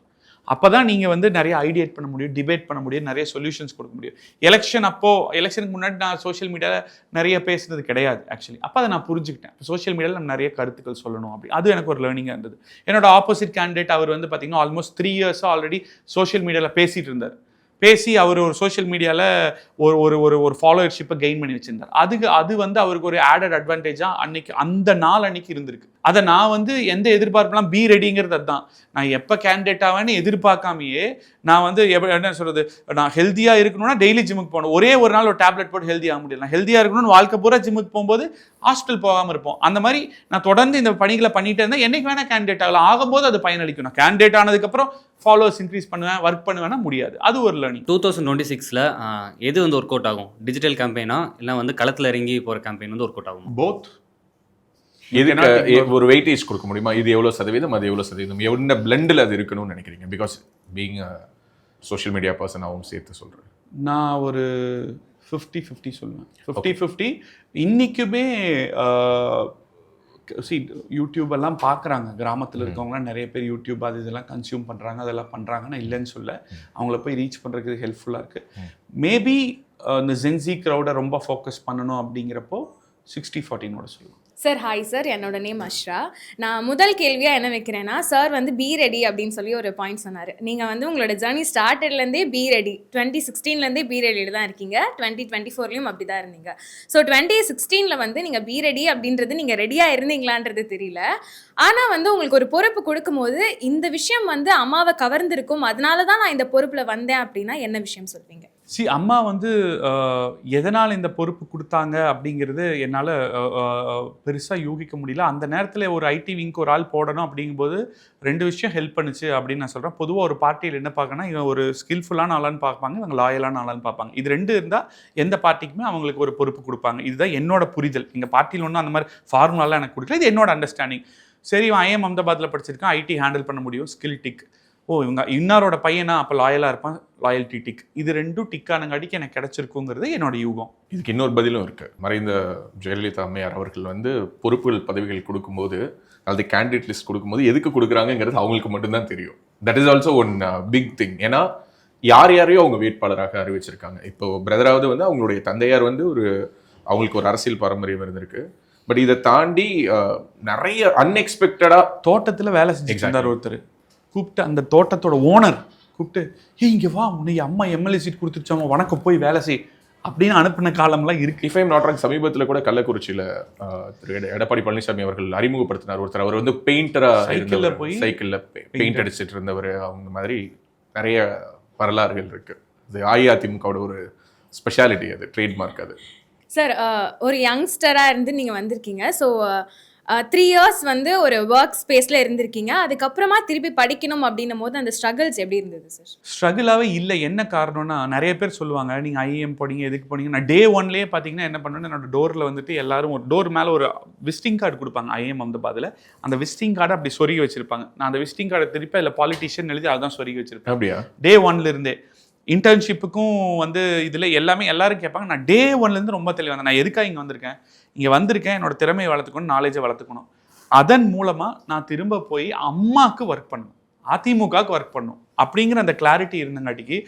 அப்போ தான் நீங்கள் வந்து நிறைய ஐடியேட் பண்ண முடியும், டிபேட் பண்ண முடியும், நிறைய சொல்யூஷன்ஸ் கொடுக்க முடியும். எலெக்ஷனுக்கு முன்னாடி நான் சோஷியல் மீடியாவில் நிறைய பேசுனது கிடையாது ஆக்சுவலி. அப்போ அதை நான் புரிஞ்சுக்கிட்டேன். சோஷியல் மீடியாவில் நம்ம நிறைய கருத்துக்கள் சொல்லணும் அப்படி. அது எனக்கு ஒரு லேர்னிங்காக இருந்தது. என்னோட ஆப்போசிட் கேண்டிடேட் அவர் வந்து பார்த்தீங்கன்னா ஆல்மோஸ்ட் 3 இயர்ஸாக ஆல்ரெடி சோஷியல் மீடியாவில் பேசிகிட்டு இருந்தார். பேசி அவர் ஒரு சோஷியல் மீடியாவில் ஒரு ஃபாலோவர்ஷிப்பை கெயின் பண்ணி வச்சுருந்தார். அது வந்து அவருக்கு ஒரு ஆடட் அட்வான்டேஜாக அந்த நாள் அன்னைக்கு இருந்திருக்கு. அதை நான் வந்து எந்த எதிர்பார்ப்புலாம் பி ரெடிங்கிறது அதுதான். நான் எப்போ கேண்டிடேட் ஆவேன்னு எதிர்பார்க்காமையே நான் வந்து என்ன சொல்கிறது, நான் ஹெல்த்தியாக இருக்கணும்னா டெய்லி ஜிம்முக்கு போகணும். ஒரே ஒரு நாள் ஒரு டேப்லெட் போட்டு ஹெல்த்தி ஆக முடியல. நான் ஹெல்த்தியாக இருக்கணும்னு வாழ்க்கை பூரா ஜிம்முக்கு போகும்போது ஹாஸ்பிட்டல் போகாமல் இருப்போம். அந்த மாதிரி நான் தொடர்ந்து இந்த பணிகளை பண்ணிகிட்டே இருந்தால் என்னைக்கு வேணால் கேண்டிடேட் ஆகலாம். ஆகும்போது அது பயனளிக்கும். நான் கேண்டிடேட் ஆனதுக்கப்புறம் ஃபாலோவர்ஸ் இன்க்ரீஸ் பண்ணுவேன், ஒர்க் பண்ணுவேன்னா முடியாது. அது ஒரு லேர்னிங். 2026ல் எது வந்து ஒர்க் அவுட் ஆகும்? டிஜிட்டல் கேம்பெயினா இல்லை வந்து களத்தில் இறங்கி போகிற கேம்பெயின் வந்து ஒர்க் அவுட் ஆகும்? போத். எதுக்கு ஒரு வெயிட்டேஜ் கொடுக்க முடியுமா? இது எவ்வளோ சதவீதம், அது எவ்வளோ சதவீதம், என்ன பிளெண்டில் அது இருக்கணும்னு நினைக்கிறீங்க? பிகாஸ் பீயிங் சோஷியல் மீடியா பர்சனாகவும் சேர்த்து சொல்கிறேன். நான் ஒரு 50-50 சொல்லுவேன். 50-50 இன்றைக்குமே யூடியூப் எல்லாம் பார்க்குறாங்க. கிராமத்தில் இருக்கவங்களாம் நிறைய பேர் யூடியூப் அது இதெல்லாம் கன்சியூம் பண்ணுறாங்க, அதெல்லாம் பண்ணுறாங்கன்னா இல்லைன்னு சொல்ல, அவங்கள போய் ரீச் பண்ணுறதுக்கு ஹெல்ப்ஃபுல்லாக இருக்குது. மேபி இந்த ஜென்சி க்ரௌடை ரொம்ப ஃபோக்கஸ் பண்ணணும் அப்படிங்கிறப்போ 60-40 சொல்லுவோம். சார் ஹாய் சார், என்னோட நேம் அஷ்ரா. நான் முதல் கேள்வியாக என்ன வைக்கிறேன்னா, சார் வந்து பி ரெடி அப்படின்னு சொல்லி ஒரு பாயிண்ட் சொன்னார். நீங்கள் வந்து உங்களோட ஜர்னி ஸ்டார்டட்லேருந்தே பி ரெடி, 2016லேருந்தே பி ரெடியில் தான் இருக்கீங்க, 2024லேயும் அப்படி தான் இருந்தீங்க. ஸோ 2016ல் வந்து நீங்கள் பி ரெடி அப்படின்றது நீங்கள் ரெடியாக இருந்தீங்களான்றது தெரியல. ஆனால் வந்து உங்களுக்கு ஒரு பொறுப்பு கொடுக்கும்போது இந்த விஷயம் வந்து அம்மாவை கவர்ந்துருக்கும், அதனால தான் நான் இந்த பொறுப்பில் வந்தேன் அப்படின்னா என்ன விஷயம் சொல்வீங்க? அம்மா வந்து எதனால் இந்த பொறுப்பு கொடுத்தாங்க அப்படிங்கிறது என்னால் பெருசாக யூகிக்க முடியல. அந்த நேரத்தில் ஒரு ஐடி விங்க்கு ஒரு ஆள் போடணும் அப்படிங்கும்போது 2 விஷயம் ஹெல்ப் பண்ணுச்சு அப்படின்னு நான் சொல்கிறேன். பொதுவாக ஒரு பார்ட்டியில் என்ன பார்க்கணும், இவன் ஒரு ஸ்கில்ஃபுல்லான ஆளான்னு பார்ப்பாங்க, இவங்க லாயலான ஆளான்னு பார்ப்பாங்க. இது 2 இருந்தால் எந்த பார்ட்டிக்குமே அவங்களுக்கு ஒரு பொறுப்பு கொடுப்பாங்க. இதுதான் என்னோட புரிதல். எங்கள் பார்ட்டியில் ஒன்றும் அந்த மாதிரி ஃபார்முலாலாம் எனக்கு கொடுக்கல, இது என்னோட அண்டர்ஸ்டாண்டிங். சரி, இவன் ஐஎம் அஹமதாபாத்தில் படிச்சிருக்கான், ஐடி ஹேண்டில் பண்ண முடியும், ஸ்கில் டிக். இவங்க இன்னாரோட பையனா, அப்போ லாயலாக இருப்பான், லாயல்ட்டி டிக். இது 2 டிக்கானங்காடிக்கு எனக்கு கிடைச்சிருக்குங்கிறது என்னோட யூகம். இதுக்கு இன்னொரு பதிலும் இருக்குது. மறைந்த ஜெயலலிதா அம்மையார் அவர்கள் வந்து பொறுப்புகள் பதவிகள் கொடுக்கும்போது, அல்லது கேண்டிடேட் லிஸ்ட் கொடுக்கும்போது எதுக்கு கொடுக்குறாங்கிறது அவங்களுக்கு மட்டும்தான் தெரியும். That is also one big thing. ஏன்னா யாரையோ அவங்க வேட்பாளராக அறிவிச்சிருக்காங்க. இப்போ பிரதராவது வந்து அவங்களுடைய தந்தையார் வந்து அவங்களுக்கு ஒரு அரசியல் பாரம்பரியம் இருந்திருக்கு. பட் இதை தாண்டி நிறைய அன்எக்ஸ்பெக்டடாக தோட்டத்தில் வேலை செஞ்சுருந்தார் ஒருத்தர். கூப்பிட்டு அந்த தோட்டத்தோட ஓனர் கூப்பிட்டு, இங்கே வா, உன்னை அம்மா எம்எல்ஏ சீட் கொடுத்துருச்சோம், வணக்கம், போய் வேலை செய் அப்படின்னு அனுப்பின காலம்லாம் இருக்கு. இஃப் ஐம் நாட் ராங், சமீபத்தில் கூட கள்ளக்குறிச்சியில் எடப்பாடி பழனிசாமி அவர்கள் அறிமுகப்படுத்தினார் ஒருத்தர். அவர் வந்து பெயிண்டராக சைக்கிளில் பெயிண்ட் அடிச்சுட்டு இருந்தவர். அவங்க மாதிரி நிறைய வரலாறுகள் இருக்கு. அது அஇஅதிமுகவோட ஒரு ஸ்பெஷாலிட்டி, அது ட்ரேட்மார்க். அது சார் ஒரு யங்ஸ்டராக இருந்து நீங்கள் வந்திருக்கீங்க. ஸோ 3 years வந்து ஒரு ஒர்க் ஸ்பேஸில் இருந்திருக்கீங்க. அதுக்கப்புறமா திருப்பி படிக்கணும் அப்படின்னும் போது அந்த ஸ்ட்ரகிள்ஸ் எப்படி இருந்தது சார்? ஸ்ட்ரகிளாகவே இல்லை. என்ன காரணம்னா, நிறைய பேர் சொல்லுவாங்க நீங்கள் ஐஏஎம் போனீங்க, எதுக்கு போனீங்க. நான் டே 1லேயே பார்த்தீங்கன்னா என்ன பண்ணேன்னா, என்னோட டோரில் வந்துட்டு எல்லாரும் ஒரு டோர் மேலே ஒரு விசிட்டிங் கார்டு கொடுப்பாங்க. ஐஏஎம் அஹமதாபாத்தில் அந்த விசிட்டிங் கார்டை அப்படி சொருகி வச்சிருப்பாங்க. நான் அந்த விசிட்டிங் கார்டை திருப்பி அதில் பாலிட்டிஷியன் எழுதி அதான் சொருகி வச்சிருப்பேன். அப்படியா? டே 1லேருந்தே இன்டர்ன்ஷிப்புக்கும் வந்து இதில் எல்லாரும் கேட்பாங்க. நான் டே 1லேருந்து ரொம்ப தெளிவாக வந்தேன். நான் எதுக்காக இங்கே வந்திருக்கேன், என்னோட திறமையை வளர்த்துக்கணும், நாலேஜை வளர்த்துக்கணும். அதன் மூலமாக நான் திரும்ப போய் அம்மாவுக்கு ஒர்க் பண்ணணும், அதிமுகவுக்கு ஒர்க் பண்ணணும் அப்படிங்கிற அந்த கிளாரிட்டி இருந்தங்காட்டிக்கு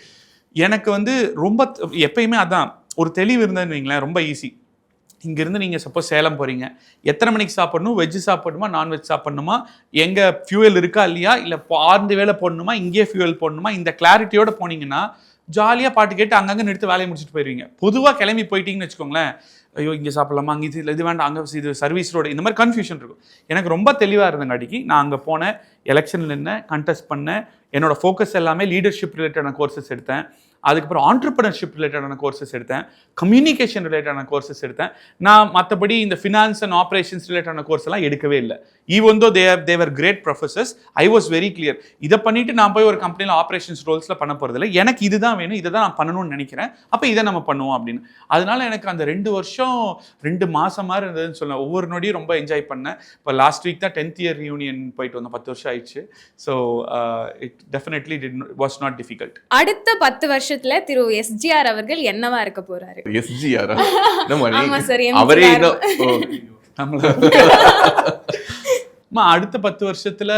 எனக்கு வந்து ரொம்ப எப்பயுமே அதான் ஒரு தெளிவு இருந்ததுன்னு வைங்களேன். ரொம்ப ஈஸி. இங்கேருந்து நீங்கள் சப்போஸ் சேலம் போகிறீங்க, எத்தனை மணிக்கு சாப்பிடணும், வெஜ்ஜு சாப்பிடணுமா, நான்வெஜ் சாப்பிடணுமா, எங்கே ஃபியூவல் இருக்கா இல்லையா, இல்லை 6 வேளை போடணுமா, இங்கேயே ஃபியூவல் போடணுமா, இந்த கிளாரிட்டியோடு போனீங்கன்னா ஜாலியாக பாட்டு கேட்டு அங்கங்கே நிறுத்து வேலையை முடிச்சுட்டு போயிடுவீங்க. பொதுவாக கிளம்பி போயிட்டீங்கன்னு வச்சுக்கோங்களேன், ஐயோ இங்கே சாப்பிடலாமா, அங்கே இது வேண்டாம், அங்கே இது சர்வீஸ் ரோடு, இந்த மாதிரி கன்ஃபியூஷன் இருக்கும். எனக்கு ரொம்ப தெளிவாக இருந்தங்காட்டிக்கு நான் அங்கே போனேன், எலெக்ஷனில் நின்று கண்டெஸ்ட் பண்ணேன். என்னோட ஃபோக்கஸ் எல்லாமே லீடர்ஷிப் ரிலேட்டடான கோர்சஸ் எடுத்தேன். அதுக்கப்புறம் ஆண்டர்பிரினர்ஷிப் ரிலேட்டடான கோர்சஸ் எடுத்தேன், கம்யூனிகேஷன் ரிலேட்டடான கோர்சஸ் எடுத்தேன். நான் மற்றபடி இந்த ஃபினான்ஸ் அண்ட் ஆப்ரேஷன்ஸ் ரிலேட்டடான கோர்ஸ் எல்லாம் எடுக்கவே இல்லை. Even though they were great professors, I was very clear. இதை பண்ணிட்டு நான் போய் ஒரு கம்பெனியில் ஆப்ரேஷன்ஸ் ரோல்ஸில் பண்ண போகிறதில்ல, எனக்கு இதுதான் வேணும், இதை தான் நான் பண்ணணும்னு நினைக்கிறேன், அப்போ இதை நம்ம பண்ணுவோம் அப்படின்னு. அதனால எனக்கு அந்த 2 வருஷம் 2 மாதம் மாதிரி இருந்ததுன்னு சொல்லுவேன். ஒவ்வொரு நொடியும் ரொம்ப என்ஜாய் பண்ணேன். இப்போ லாஸ்ட் வீக் தான் 10th year ரியூனியன் போயிட்டு வந்தோம். 10 வருஷம் ஆயிடுச்சு. So it definitely was not difficult. அடுத்த 10 வருஷத்துல திரு எஸ்ஜிஆர் அவர்கள் என்னவா இருக்க போறாரு? எஸ்ஜிஆர் அவரே அடுத்த 10 வருஷத்துல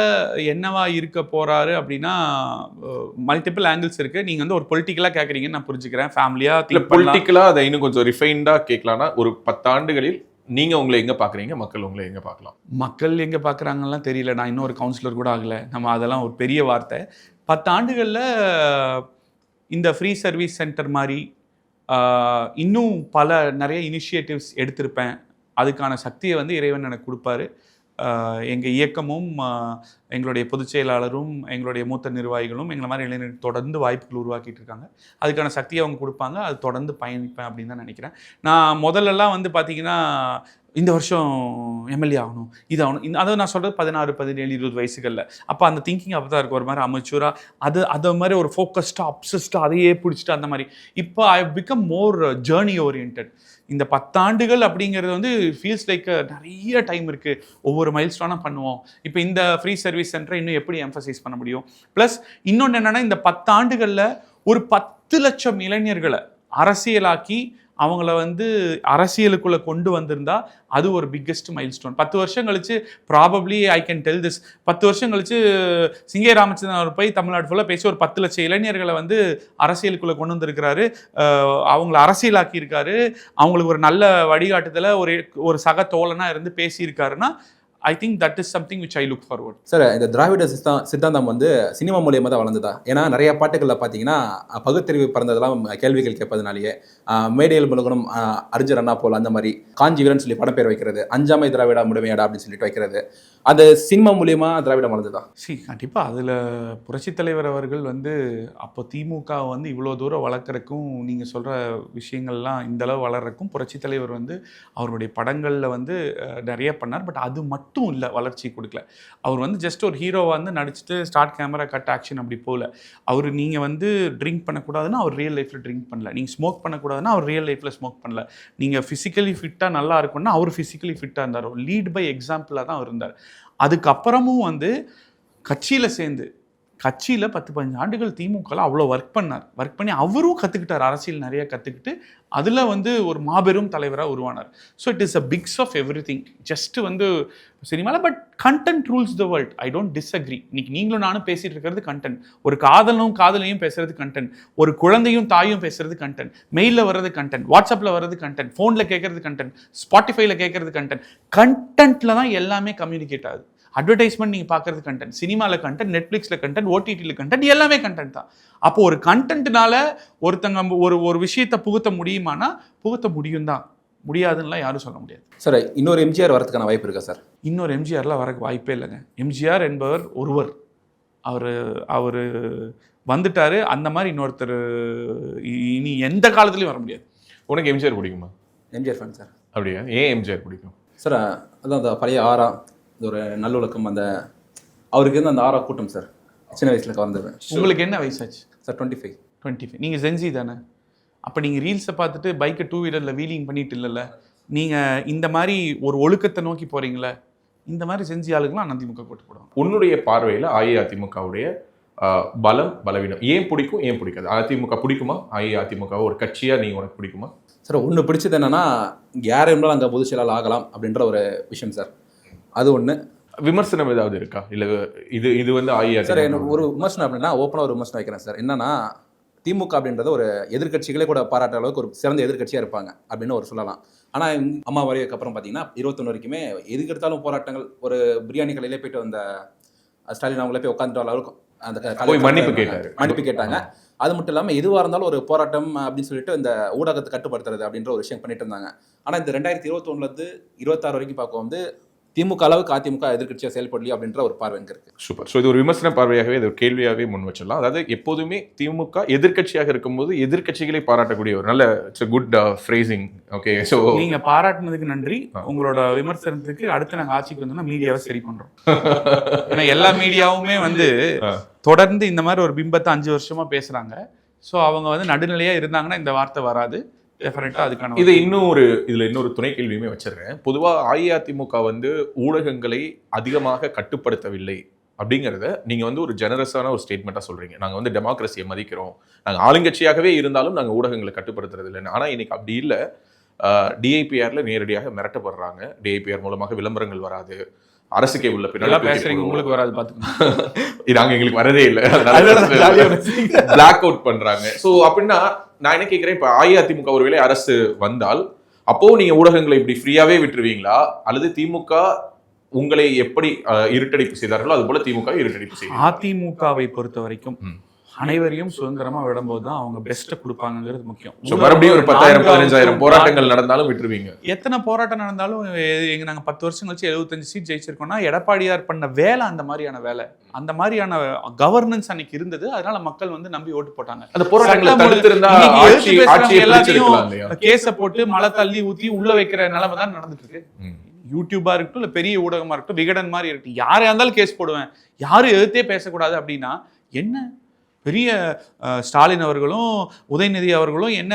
என்னவா இருக்க போறாரு அப்படின்னா மல்டிபிள் ஆங்கிள்ஸ் இருக்கு. நீங்க வந்து ஒரு பொலிட்டிக்கலா கேக்குறீங்கன்னு நான் புரிஞ்சுக்கிறேன். ஃபேமிலியா பொலிட்டிக்கலா அதை இன்னும் கொஞ்சம் ரிஃபைன்டா கேட்கலாம்னா, ஒரு 10 ஆண்டுகளில் நீங்க உங்களை எங்க பாக்குறீங்க, மக்கள் உங்களை எங்க பார்க்கலாம்? மக்கள் எங்க பாக்குறாங்கலாம் தெரியல. நான் இன்னும் ஒரு கவுன்சிலர் கூட ஆகல. நம்ம அதெல்லாம் ஒரு பெரிய வார்த்தை. 10 ஆண்டுகள்ல இந்த ஃப்ரீ சர்வீஸ் சென்டர் மாதிரி இன்னும் நிறைய இனிஷியேட்டிவ்ஸ் எடுத்திருப்பேன். அதுக்கான சக்தியை வந்து இறைவன் எனக்கு கொடுப்பாரு. எங்கள் இயக்கமும் எங்களுடைய பொதுச் செயலாளரும் எங்களுடைய மூத்த நிர்வாகிகளும் எங்களை மாதிரி இளைஞர்கள் தொடர்ந்து வாய்ப்புகள் உருவாக்கிட்டு இருக்காங்க. அதுக்கான சக்தியை அவங்க கொடுப்பாங்க. அது தொடர்ந்து பயணிப்பேன் அப்படின்னு தான் நினைக்கிறேன். நான் முதல்லலாம் வந்து பார்த்தீங்கன்னா இந்த வருஷம் எம்எல்ஏ ஆகணும், இது ஆகணும், அதாவது நான் சொல்கிறது 16, 17, 20 வயசுகளில். அப்போ அந்த திங்கிங் அப்போ தான் இருக்கும், ஒரு மாதிரி அமெச்சூராக அது மாதிரி ஒரு ஃபோக்கஸ்டாக அப்சஸ்டாக அதையே பிடிச்சிட்டு அந்த மாதிரி. இப்போ I become more journey oriented. இந்த 10 ஆண்டுகள் அப்படிங்கிறது வந்து ஃபீல்ஸ் லைக் நிறைய டைம் இருக்குது, ஒவ்வொரு மைல் ஸ்டோனாக பண்ணுவோம். இப்போ இந்த ஃப்ரீ சர்வீஸ் சென்டரை இன்னும் எப்படி எம்ஃபசைஸ் பண்ண முடியும்? ப்ளஸ் இன்னொன்று என்னென்னா, இந்த 10 ஆண்டுகளில் ஒரு 10 லட்சம் இளைஞர்களை அரசியலாக்கி அவங்கள வந்து அரசியலுக்குள்ளே கொண்டு வந்திருந்தா அது ஒரு பிக்கெஸ்ட் மைல் ஸ்டோன். 10 வருஷம் கழிச்சு probably I can tell this, 10 வருஷம் கழிச்சு சிங்கே ராமச்சந்திரன் அவர் போய் தமிழ்நாடு ஃபுல்லாக பேசி ஒரு 10 லட்சம் இளைஞர்களை வந்து அரசியலுக்குள்ளே கொண்டு வந்திருக்கிறாரு, அவங்கள அரசியலாக்கி இருக்காரு, அவங்களுக்கு ஒரு நல்ல வழிகாட்டுதலை ஒரு சக தோழனாக இருந்து பேசியிருக்காருன்னா I think that is something which I look forward. Sir, இந்த திராவிட சித்தாந்தம் வந்து சினிமா மூலியமாக தான் வளர்ந்ததா? ஏன்னா நிறைய பாட்டுகளில் பார்த்தீங்கன்னா பகுத்தறிவு பிறந்ததெல்லாம் கேள்விகள் கேட்பதனாலேயே, மேடையில் முழுகணும் அறிஞர் அண்ணா போல் அந்த மாதிரி, காஞ்சி வீரன் சொல்லி படம் பேர் வைக்கிறது, அஞ்சாமை திராவிடா முழுமையாடா அப்படின்னு சொல்லிட்டு வைக்கிறது, அது சினிமா மூலியமாக திராவிடம் வளர்ந்ததா? கண்டிப்பாக அதில் புரட்சித் தலைவர் அவர்கள் வந்து அப்போ திமுக வந்து இவ்வளோ தூரம் வளர்க்குறக்கும், நீங்கள் சொல்கிற விஷயங்கள்லாம் இந்தளவு வளர்றக்கும் புரட்சித் தலைவர் வந்து அவருடைய படங்களில் வந்து நிறைய பண்ணார். பட் அது மட்டும் இல்லை வளர்ச்சி கொடுக்கல. அவர் வந்து ஜஸ்ட் ஒரு ஹீரோவாக வந்து நடிச்சுட்டு ஸ்டார்ட் கேமரா கட் ஆக்ஷன் அப்படி போகல. அவர் நீங்கள் வந்து ட்ரிங்க் பண்ணக்கூடாதுன்னா அவர் ரியல் லைஃப்பில் ட்ரிங்க் பண்ணல, நீங்கள் ஸ்மோக் பண்ணக்கூடாதுன்னா அவர் ரியல் லைஃப்பில் ஸ்மோக் பண்ணல, நீங்கள் ஃபிசிக்கலி ஃபிட்டாக நல்லா இருக்குன்னா அவர் ஃபிசிக்கலி ஃபிட்டாக இருந்தார். லீட் பை எக்ஸாம்பிளாக தான் அவர் இருந்தார். அதுக்கப்புறமும் வந்து கட்சியில் சேர்ந்து கட்சியில் 10-15 ஆண்டுகள் திமுகவில் அவ்வளோ ஒர்க் பண்ணி அவரும் கற்றுக்கிட்டார், அரசியல் நிறைய கற்றுக்கிட்டு அதில் வந்து ஒரு மாபெரும் தலைவராக உருவானார். So it is a fix of everything. Just வந்து சினிமாவில் but content rules the world. I don't disagree. இன்னைக்கு நீங்களும் நானும் பேசிகிட்டு இருக்கிறது கண்டென்ட். ஒரு காதலையும் பேசுறது கண்டென்ட், ஒரு குழந்தையும் தாயும் பேசுறது கண்டென்ட், மெயிலில் வர்றது கண்டென்ட், வாட்ஸ்அப்பில் வர்றது கண்டென்ட், ஃபோனில் கேட்கறது கண்டென்ட், ஸ்பாட்டிஃபைல கேட்கறது கண்டென்ட். கண்டென்ட்டில் தான் எல்லாமே கம்யூனிகேட் ஆகுது. அட்வர்டைஸ்மெண்ட் நீங்கள் பார்க்குறது கண்டென்ட், சினிமாவில் கண்டென்ட், நெட்ஃப்ளிக்ஸில் கண்டென்ட், ஓடிடியில் கண்டென்ட், எல்லாமே கண்டென்ட் தான். அப்போது ஒரு கண்டென்ட்னால ஒருத்தங்க ஒரு விஷயத்தை புகுத்த முடியுமானா புகுத்த முடியும் தான், முடியாதுன்னெலாம் யாரும் சொல்ல முடியாது. சார், இன்னொரு எம்ஜிஆர் வரதுக்கான வாய்ப்பு இருக்கா சார்? இன்னொரு எம்ஜிஆர்லாம் வரக்கு வாய்ப்பே இல்லைங்க. எம்ஜிஆர் என்பவர் ஒருவர், அவர் வந்துட்டார். அந்த மாதிரி இன்னொருத்தர் இனி எந்த காலத்துலையும் வர முடியாது. உனக்கு எம்ஜிஆர் பிடிக்குமா? MGR fan sir. அப்படியா? ஏன் எம்ஜிஆர் பிடிக்கும் சார்? அதான் அந்த பழைய ஆரா, ஒரு நல்லொழுக்கம், அந்த அவருக்கு இருந்து அந்த ஆரா கூட்டம் சார், சின்ன வயசில் கவர்ந்தது. உங்களுக்கு என்ன வயசாச்சு சார்? 25. நீங்கள் சென்சி தானே? அப்போ நீங்கள் ரீல்ஸை பார்த்துட்டு பைக்கை 2 வீலரில் வீலிங் பண்ணிட்டு இல்லைல்ல, நீங்கள் இந்த மாதிரி ஒரு ஒழுக்கத்தை நோக்கி போகிறீங்களே, இந்த மாதிரி செஞ்சு ஆளுங்களாம் அதிமுக போட்டு போடுவோம். உன்னுடைய பார்வையில் அஇஅதிமுகவுடைய பலம் பலவீனம் ஏன் பிடிக்கும், ஏன் பிடிக்காது? அதிமுக பிடிக்குமா? அஇஅதிமுக ஒரு கட்சியாக நீங்கள் உனக்கு பிடிக்குமா? சார், ஒன்று பிடிச்சது என்னன்னா, யார் இருந்தாலும் அங்கே பொதுச் செயலாளர் ஆகலாம் அப்படின்ற ஒரு விஷயம் சார். அது ஒன்று. விமர்சனம் ஏதாவது இருக்கா? இல்லை இது வந்து அஇஅதிமுக சார், எனக்கு ஒரு விமர்சனம் அப்படின்னா ஓப்பனாக ஒரு விமர்சனம் வைக்கிறேன் சார். என்னன்னா, திமுக அப்படின்றத ஒரு எதிர்கட்சிகளே கூட பாராட்டுற அளவுக்கு ஒரு சிறந்த எதிர்கட்சியாக இருப்பாங்க அப்படின்னு ஒரு சொல்லலாம். ஆனால் அம்மா வரைக்கு அப்புறம் பார்த்தீங்கன்னா 21 வரைக்குமே எதுக்கெடுத்தாலும் போராட்டங்கள். ஒரு பிரியாணி கடையிலே போயிட்டு வந்த ஸ்டாலின் அவங்களே போய் உட்காந்துட்டு அளவுக்கு அந்த மன்னிப்பு கேட்டாங்க. அது மட்டும் இல்லாமல் எதுவாக இருந்தாலும் ஒரு போராட்டம் அப்படின்னு சொல்லிட்டு இந்த ஊடகத்தை கட்டுப்படுத்துறது அப்படின்ற ஒரு விஷயம் பண்ணிட்டு இருந்தாங்க. ஆனால் இந்த 2021 26 வரைக்கும் பார்க்க வந்து திமுக அளவுக்கு அதிமுக எதிர்கட்சியாக செயல்படலையே அப்படின்ற ஒரு பார்வை இருக்கு. சூப்பர். ஸோ இது ஒரு விமர்சன பார்வையாகவே, இது ஒரு கேள்வியாகவே முன் வச்சிடலாம். அதாவது எப்போதுமே திமுக எதிர்கட்சியாக இருக்கும்போது எதிர்கட்சிகளை பாராட்டக்கூடிய ஒரு நல்ல குட் ஃப்ரேசிங். ஓகே, ஸோ நீங்கள் பாராட்டினதுக்கு நன்றி. உங்களோட விமர்சனத்துக்கு அடுத்து நாங்கள் ஆட்சிக்கு வந்தோம்னா மீடியாவை சரி பண்ணுறோம். ஏன்னா எல்லா மீடியாவுமே வந்து தொடர்ந்து இந்த மாதிரி ஒரு பிம்பத்தை 5 வருஷமா பேசுகிறாங்க. ஸோ அவங்க வந்து நடுநிலையாக இருந்தாங்கன்னா இந்த வார்த்தை வராது. இது இன்னொரு துணை கேள்வியுமே வச்சிருக்கேன். பொதுவாக அஇஅதிமுக வந்து ஊடகங்களை அதிகமாக கட்டுப்படுத்தவில்லை அப்படிங்கிறத நீங்கள் வந்து ஒரு ஜெனரஸான ஒரு ஸ்டேட்மெண்ட்டாக சொல்கிறீங்க. நாங்கள் வந்து டெமோக்ரஸியை மதிக்கிறோம், நாங்கள் ஆளுங்கட்சியாகவே இருந்தாலும் நாங்கள் ஊடகங்களை கட்டுப்படுத்துறது இல்லைன்னு. ஆனால் இன்னைக்கு அப்படி இல்லை. டிஐபிஆரில் நேரடியாக மிரட்டப்படுறாங்க. டிஐபிஆர் மூலமாக விளம்பரங்கள் வராது, அரசு கேபிள்ல பேசுறீங்க, உங்களுக்கு வராது பார்த்துக்கோங்க. நாங்கள் எங்களுக்கு வரதே இல்லை, பிளாக் அவுட் பண்ணுறாங்க. ஸோ அப்படின்னா நான் என்ன கேட்குறேன், இப்போ அஇஅதிமுக ஒருவேளை அரசு வந்தால் அப்போ நீங்க ஊடகங்களை இப்படி ஃப்ரீயாவே விட்டுருவீங்களா, அல்லது திமுக உங்களை எப்படி இருட்டடிப்பு செய்தார்களோ அது போல திமுக இருட்டடிப்பு செய்யும்? அதிமுகவை பொறுத்த வரைக்கும் அனைவரையும் சுதந்திரமா விடும்போது தான் அவங்க பெஸ்ட்டை கொடுப்பாங்கிறது முக்கியம். So, மறுபடியும் ஒரு 10,000 15,000 போராட்டங்கள் நடந்தாலும் விட்டுருவீங்க? எத்தனை போராட்டம் நடந்தாலும் எங்க நாங்க 10 வருஷம் கழிச்சு 75 சீட் ஜெயிச்சிருக்கோம்னா எடப்பாடியார் பண்ண வேலை அந்த மாதிரியான வேலை, அந்த மாதிரியான கவர்னன்ஸ் அன்னைக்கு இருந்தது. அதனால மக்கள் வந்து நம்பி ஓட்டு போட்டாங்க. அந்த போராட்டங்களை தடுத்திருந்தா ஆட்சியை பிடிச்சிருக்கலாம் இல்லையா? கேஸ போட்டு மழை தள்ளி ஊத்தி உள்ள வைக்கிற நிலைமை தான் நடந்துட்டு இருக்கு. யூடியூபா இருக்கட்டும், இல்ல பெரிய ஊடகமா இருக்கட்டும், விகடன் மாதிரி இருக்கட்டும், யாரையா இருந்தாலும் கேஸ் போடுவேன், யாரும் எதிர்த்தே பேசக்கூடாது அப்படின்னா என்ன பெரிய ஸ்டாலின் அவர்களும் உதயநிதி அவர்களும் என்ன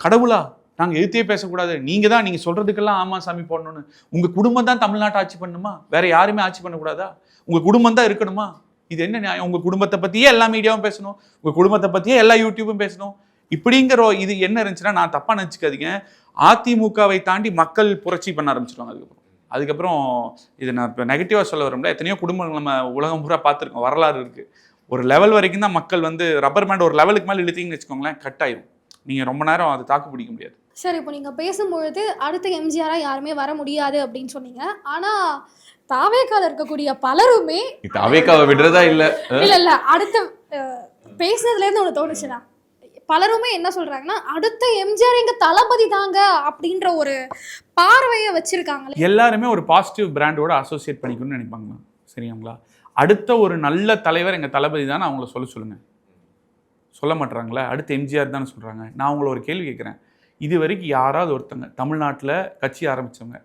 கடவுளா? நாங்கள் எதிர்த்தே பேசக்கூடாது, நீங்க சொல்றதுக்கெல்லாம் ஆமா சாமி போடணும்னு. உங்க குடும்பம் தான் தமிழ்நாட்டை ஆட்சி பண்ணணுமா? வேற யாருமே ஆட்சி பண்ணக்கூடாதா? உங்க குடும்பம் தான் இருக்கணுமா? இது என்ன நியாயம்? உங்க குடும்பத்தை பத்தியே எல்லா மீடியாவும் பேசணும், உங்க குடும்பத்தை பத்தியே எல்லா யூடியூபும் பேசணும். இப்படிங்கிற இது என்ன இருந்துச்சுன்னா, நான் தப்பா நினைச்சுக்காதீங்க, அதிமுகவை தாண்டி மக்கள் புரட்சி பண்ண ஆரம்பிச்சிருவாங்க. அதுக்கப்புறம் இது நான் இப்போ நெகட்டிவாக சொல்ல வரோம்ல, எத்தனையோ குடும்பங்கள் நம்ம உலகம் பூரா பார்த்துருக்கோம், வரலாறு இருக்குது. ஒரு லெவல் வரைக்கும் தான் மக்கள் வந்து ரப்பர் பேண்ட் ஒரு லெவலுக்கு மேலே இழுத்தீங்கன்னு வச்சுக்கோங்களேன், கட் ஆயிரும். நீங்கள் ரொம்ப நேரம் அதை தாக்கு பிடிக்க முடியாது. சார், இப்போ நீங்கள் பேசும்பொழுது அடுத்த எம்ஜிஆராக யாருமே வர முடியாது அப்படின்னு சொன்னீங்க. ஆனால் தாவேக்கால இருக்கக்கூடிய பலருமே தாவேக்காவை விடுறதா இல்லை இல்லை அடுத்த பேசுனதுலேருந்து ஒன்று தோணுச்சுன்னா, பலருமே என்ன சொல்றாங்கன்னா அடுத்த எம்ஜிஆர் எங்க தளபதி தாங்க அப்படின்ற ஒரு பார்வையை வச்சிருக்காங்க. எல்லாருமே ஒரு பாசிட்டிவ் பிராண்டோட அசோசியேட் பண்ணிக்கணும்னு நினைப்பாங்க. சரிங்களா? அடுத்த ஒரு நல்ல தலைவர் எங்க தளபதி தான் அவங்கள சொல்லுங்க. சொல்ல மாட்டாங்களே, அடுத்த எம்ஜிஆர் தானே சொல்றாங்க. நான் உங்களை ஒரு கேள்வி கேட்குறேன், இது வரைக்கும் யாராவது ஒருத்தங்க தமிழ்நாட்டில் கட்சி ஆரம்பிச்சவங்க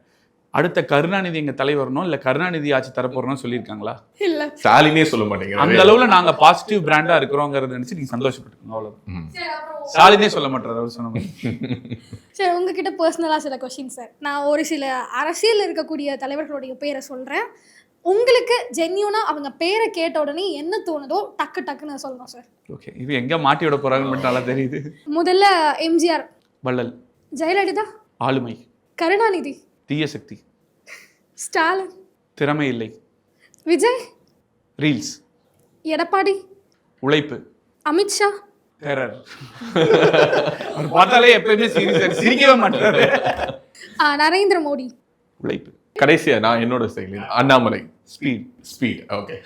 அடுத்த கருணாநிதி எங்க தலைவரணும் இல்ல கருணாநிதி ஆட்சி தரப்போறோம்னு சொல்லியிருக்காங்களா? இல்ல, ஸ்டாலினே சொல்ல மாட்டேங்க. அந்த அளவுல நாங்க பாசிட்டிவ் பிராண்டா இருக்கிறோங்கிறத நினைச்சு நீங்க சந்தோஷப்பட்டுக்கோங்க, அவ்வளவு. ஸ்டாலினே சொல்ல மாட்டாரு அவர் சொன்ன மாதிரி. சார், உங்ககிட்ட பர்சனலா சில கொஸ்டின் சார். நான் ஒரு சில அரசியல் இருக்கக்கூடிய தலைவர்களுடைய பேரை சொல்றேன், உங்களுக்கு ஜென்யூனா அவங்க பேரை கேட்ட உடனே என்ன தோணுதோ டக்கு டக்குன்னு சொல்லணும் சார். ஓகே, இது எங்க மாட்டி விட போறாங்கன்னு மட்டும் நல்லா தெரியுது. முதல்ல எம்ஜிஆர், வள்ளல், ஜெயலலிதா, ஆளுமை, கருணாநிதி, தீய சக்தி, ஸ்டாலின், திறமை இல்லை, விஜய், ரீல்ஸ், எடப்பாடி, உழைப்பு, அமித்ஷா, டெரர். அவர் பார்த்தாலே எப்பயுமே சிரிக்கவே மாட்டாரு. நரேந்திர மோடி, உழைப்பு. கடைசியா நான் என்னோட style Annamalai, speed. Okay,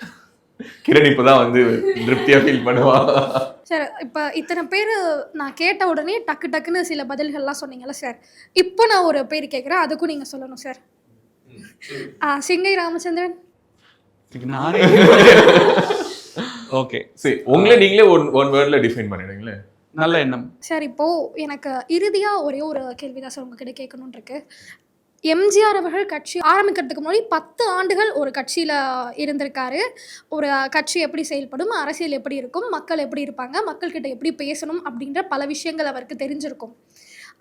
Kiran இப்பதான் வந்து திருப்தியா ஃபீல் பண்ணுவா. சார், இப்போ இத்தனை பேர் நான் கேட்ட உடனே டக்கு டக்குன்னு சில பதில்கள்லாம் சொன்னீங்கல்ல சார், இப்போ நான் ஒரு பேர் கேட்குறேன், அதுக்கும் நீங்கள் சொல்லணும் சார். சிங்கை ராமச்சந்திரன். ஓகே, சரி, உங்களை நீங்களே ஒன் வேர்ட்ல டிஃபைன் பண்ணிடுங்களே. நல்ல எண்ணம். சார், இப்போ எனக்கு இறுதியாக ஒரே ஒரு கேள்விதான் சார் உங்ககிட்ட கேட்கணும்னு இருக்கு. எம்ஜிஆர் அவர்கள் கட்சி ஆரம்பிக்கிறதுக்கு முன்னாடி 10 ஆண்டுகள் ஒரு கட்சியில் இருந்திருக்காரு. ஒரு கட்சி எப்படி செயல்படும், அரசியல் எப்படி இருக்கும், மக்கள் எப்படி இருப்பாங்க, மக்கள்கிட்ட எப்படி பேசணும் அப்படின்ற பல விஷயங்கள் அவருக்கு தெரிஞ்சிருக்கும்.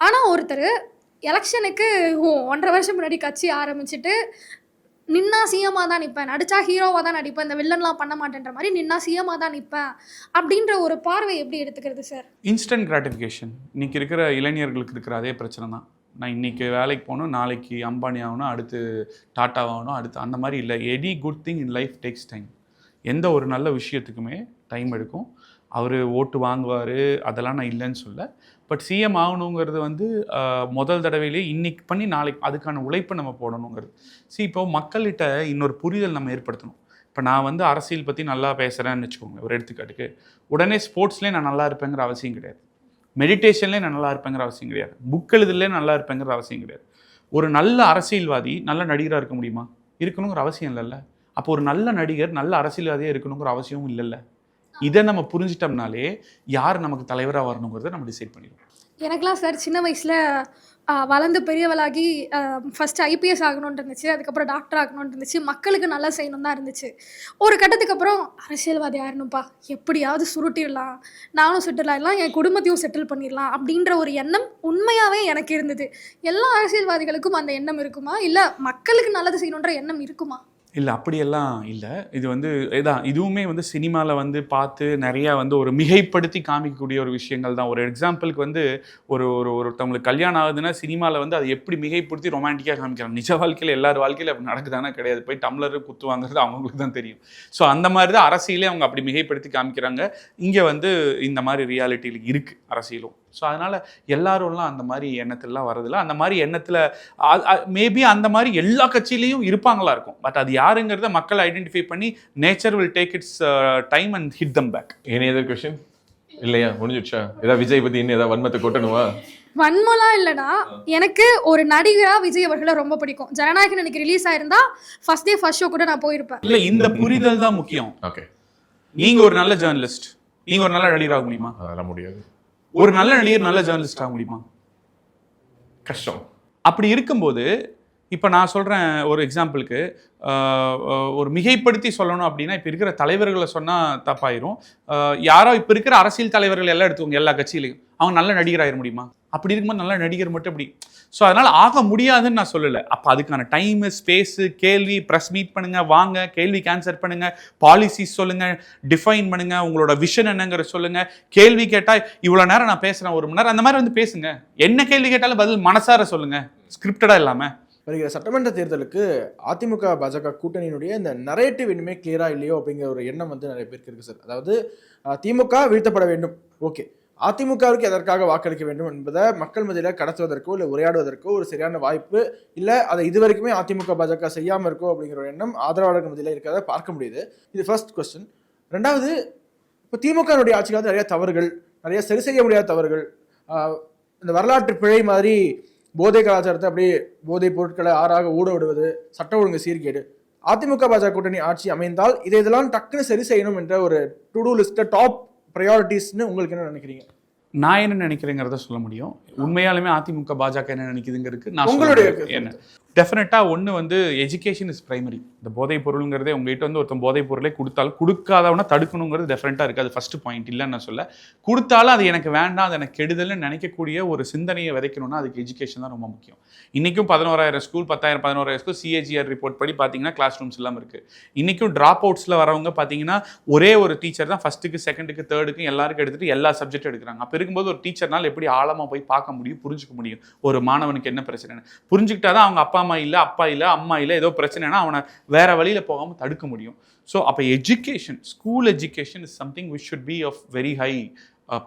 ஆனால் ஒருத்தர் எலெக்ஷனுக்கு 1.5 வருஷம் முன்னாடி கட்சி ஆரம்பிச்சுட்டு நின்னா சிஎம்மாக தான் நிற்பேன், நடிச்சா ஹீரோவாக தான் நடிப்பேன், இந்த வில்லன்லாம் பண்ண மாட்டேன்ற மாதிரி நின்னா சிஎம்மாக தான் நிற்பேன் அப்படின்ற ஒரு பார்வை எப்படி எடுத்துக்கிறது சார்? இன்ஸ்டன்ட் கிராட்டிஃபிகேஷன் இன்னைக்கு இருக்கிற இளைஞர்களுக்கு இருக்கிற அதே பிரச்சனை தான். நான் இன்றைக்கி வேலைக்கு போகணும், நாளைக்கு அம்பானி ஆகணும், அடுத்து டாட்டா ஆகணும், அடுத்து அந்த மாதிரி இல்லை. Any good thing in life takes time. எந்த ஒரு நல்ல விஷயத்துக்குமே டைம் எடுக்கும். அவர் ஓட்டு வாங்குவார், அதெல்லாம் நான் இல்லைன்னு சொல்ல. பட் சிஎம் ஆகணுங்கிறது வந்து முதல் தடவையிலே இன்னைக்கு பண்ணி நாளைக்கு அதுக்கான உழைப்பை நம்ம போடணுங்கிறது. இப்போ மக்கள்கிட்ட இன்னொரு புரிதல் நம்ம ஏற்படுத்தணும். இப்போ நான் வந்து அரசியல் பற்றி நல்லா பேசுகிறேன்னு வச்சுக்கோங்க, ஒரு எடுத்துக்காட்டுக்கு, உடனே ஸ்போர்ட்ஸ்லேயே நான் நல்லா இருப்பேங்கிற அவசியம் கிடையாது, மெடிடேஷன்லேயே நான் நல்லா இருப்பேங்கிற அவசியம் கிடையாது, புக் எழுதுலேயே நல்லா இருப்பேங்கிற அவசியம் கிடையாது. ஒரு நல்ல அரசியல்வாதி நல்ல நடிகராக இருக்க முடியுமா? இருக்கணுங்கிற அவசியம் இல்லைல்ல. அப்போ ஒரு நல்ல நடிகர் நல்ல அரசியல்வாதியாக இருக்கணுங்கிற அவசியமும் இல்லைல்ல. இதை நம்ம புரிஞ்சிட்டோம்னாலே யார் நமக்கு தலைவராக வரணுங்கிறத நம்ம டிசைட் பண்ணிடுவோம். எனக்குலாம் சார் சின்ன வயசில் வளர்ந்து பெரியவளாகி ஃபஸ்ட்டு ஐபிஎஸ் ஆகணும்னு இருந்துச்சு, அதுக்கப்புறம் டாக்டர் ஆகணும்னு இருந்துச்சு, மக்களுக்கு நல்லா செய்யணும் தான் இருந்துச்சு. ஒரு கட்டத்துக்கு அப்புறம் அரசியல்வாதி ஆகணும்ப்பா, எப்படியாவது சுருட்டிடலாம், நானும் செட்டில் ஆகிடலாம், என் குடும்பத்தையும் செட்டில் பண்ணிடலாம் அப்படின்ற ஒரு எண்ணம் உண்மையாகவே எனக்கு இருந்தது. எல்லா அரசியல்வாதிகளுக்கும் அந்த எண்ணம் இருக்குமா, இல்லை மக்களுக்கு நல்லது செய்யணுன்ற எண்ணம் இருக்குமா? இல்லை, அப்படியெல்லாம் இல்லை. இது வந்து இதான், இதுவுமே வந்து சினிமாவில் வந்து பார்த்து நிறையா வந்து ஒரு மிகைப்படுத்தி காமிக்கக்கூடிய ஒரு விஷயங்கள் தான். ஒரு எக்ஸாம்பிளுக்கு வந்து ஒருத்தவங்களுக்கு கல்யாணம் ஆகுதுன்னா சினிமாவில் வந்து அதை எப்படி மிகைப்படுத்தி ரொமான்டிக்காக காமிக்கிறாங்க. நிஜ வாழ்க்கையில் எல்லார் வாழ்க்கையில் அப்படி நடக்குதானே கிடையாது. போய் டம்ளர் குத்து வாங்குறது அவங்களுக்கு தான் தெரியும். ஸோ அந்த மாதிரி தான் அரசியலே அவங்க அப்படி மிகைப்படுத்தி காமிக்கிறாங்க. இங்கே வந்து இந்த மாதிரி ரியாலிட்டியில் இருக்குது அரசியலும். ஸோ அதனால் எல்லாரும்லாம் அந்த மாதிரி எண்ணத்துலலாம் வரதில்லை. அந்த மாதிரி எண்ணத்தில் மேபி அந்த மாதிரி எல்லா கட்சியிலையும் இருப்பாங்களா இருக்கும். பட் அது யாருங்கிறத மக்கள் ஐடென்டிஃபை பண்ணி nature will take its time and hit them back. Any other question? இல்லையா முடிஞ்சிடுச்சா? ஏதாவது விஜய் பத்தி இன்னும் ஏதாவது வன்மத்தை கொட்டணுமா? வன்மலாம் இல்லைனா, எனக்கு ஒரு நடிகரா விஜய் அவர்களை ரொம்ப பிடிக்கும். ஜனநாயகன் எனக்கு ரிலீஸ் ஆயிருந்தா ஃபர்ஸ்ட் டே ஃபர்ஸ்ட் ஷோ கூட நான் போயிருப்பேன். இல்ல, இந்த புரிதல் தான் முக்கியம். ஓகே, நீங்க ஒரு நல்ல ஜேர்னலிஸ்ட், நீங்க ஒரு நல்ல நடிகர் ஆக முடியுமா? அதெல்லாம் முடியாது. ஒரு நல்ல நடிகர் நல்ல ஜேர்னலிஸ்ட் ஆக முடியுமா? கஷ்டம். அப்படி இருக்கும்போது இப்போ நான் சொல்கிறேன் ஒரு எக்ஸாம்பிளுக்கு, ஒரு மிகைப்படுத்தி சொல்லணும் அப்படின்னா, இப்போ இருக்கிற தலைவர்களை சொன்னால் தப்பாயிரும். யாரோ இப்போ இருக்கிற அரசியல் தலைவர்கள் எல்லாம் எடுத்துக்கோங்க, எல்லா கட்சியிலையும் அவங்க நல்ல நடிகர் ஆயிட முடியுமா? அப்படி இருக்கும்போது நல்ல நடிகர் மட்டும் எப்படி? ஸோ அதனால் ஆக முடியாதுன்னு நான் சொல்லலை. அப்போ அதுக்கான டைமு, ஸ்பேஸு, கேள்வி, ப்ரெஸ் மீட் பண்ணுங்கள், வாங்க, கேள்விக்கு ஆன்சர் பண்ணுங்கள், பாலிசிஸ் சொல்லுங்கள், டிஃபைன் பண்ணுங்கள், உங்களோட விஷன் என்னங்கிற சொல்லுங்கள். கேள்வி கேட்டால் இவ்வளோ நேரம் நான் பேசுகிறேன், 1 மணி நேரம், அந்த மாதிரி வந்து பேசுங்க. என்ன கேள்வி கேட்டாலும் பதில் மனசார சொல்லுங்கள், ஸ்கிரிப்டடாக இல்லாமல். வருகிற சட்டமன்ற தேர்தலுக்கு அதிமுக பாஜக கூட்டணியினுடைய இந்த நரேட்டிவ் இனிமே கிளியரா இல்லையோ அப்படிங்கிற ஒரு எண்ணம் வந்து நிறைய பேருக்கு இருக்கு சார். அதாவது திமுக வீழ்த்தப்பட வேண்டும், ஓகே, அதிமுகவுக்கு எதற்காக வாக்களிக்க வேண்டும் என்பதை மக்கள் மத்தியில் கடத்துவதற்கோ இல்லை உரையாடுவதற்கோ ஒரு சரியான வாய்ப்பு இல்லை, அதை இது வரைக்குமே அதிமுக பாஜக செய்யாமல் இருக்கோ அப்படிங்கிற ஒரு எண்ணம் ஆதரவாளர்கள் மத்தியில் இருக்கிறத பார்க்க முடியுது. இது ஃபர்ஸ்ட் கொஸ்டின். ரெண்டாவது, இப்போ திமுகனுடைய ஆட்சியில் நிறைய தவறுகள், நிறைய சரி செய்ய முடியாத தவறுகள், இந்த வரலாற்று பிழை மாதிரி போதை கலாச்சாரத்தை அப்படியே போதைப் பொருட்களை ஆறாக ஊட விடுவது, சட்ட ஒழுங்கு சீர்கேடு. அதிமுக பாஜக கூட்டணி ஆட்சி அமைந்தால் இதெல்லாம் டக்குன்னு சரி செய்யணும் என்ற ஒரு டு டூ லிஸ்ட், டாப் ப்ரையாரிட்டிஸ்னு உங்களுக்கு என்ன நினைக்கிறீங்க? நான் என்ன நினைக்கிறேங்கிறத சொல்ல முடியும். உண்மையாலுமே அதிமுக பாஜக என்ன நினைக்குதுங்கிறதுக்கு நான் உங்களுடைய என்ன டெஃபினட்டாக ஒன்று வந்து எஜுகேஷன் இஸ் பிரைமரி. இந்த போதைப் பொருளுங்கிறதே உங்ககிட்ட வந்து ஒருத்தன் போதைப் பொருளே கொடுத்தாலும் கொடுக்காதவனா தடுக்கணுங்கிறது டெஃபினட்டாக இருக்குது. அது ஃபஸ்ட்டு பாயிண்ட் இல்லைன்னு நான் சொல்ல. கொடுத்தாலும் அது எனக்கு வேண்டாம், அது எனக்கு கெடுதல்னு நினைக்கக்கூடிய ஒரு சிந்தனையை விதைக்கணும்னா அதுக்கு எஜுகேஷன் தான் ரொம்ப முக்கியம். இன்றைக்கும் 11,000 ஸ்கூல், 10,000 11,000 ஸ்கூல் சிஏஜிஆர் ரிப்போர்ட் படி பார்த்தீங்கன்னா கிளாஸ் ரூம்ஸ் இல்லாமல் இருக்குது. இன்றைக்கும் ட்ராப் அவுட்ஸில் வரவங்க பார்த்தீங்கன்னா ஒரே ஒரு டீச்சர் தான் ஃபஸ்ட்டுக்கு, செகண்டுக்கு, தேர்டுக்கு எல்லாருக்கும் எடுத்துகிட்டு எல்லா சப்ஜெக்ட் எடுக்கிறாங்க. அப்போ இருக்கும்போது ஒரு டீச்சர்னால் எப்படி ஆழமாக போய் பார்க்க முடியும், புரிஞ்சுக்க முடியும் ஒரு மாணவனுக்கு என்ன பிரச்சனைன்னு. புரிஞ்சுக்கிட்டா தான் அவங்க அப்பா இல்லை அம்மா இல்லை ஏதோ பிரச்சனைனா அவனை வேற வழியில் போகாமல் தடுக்க முடியும். ஸோ அப்போ education, school education is something which should be of very high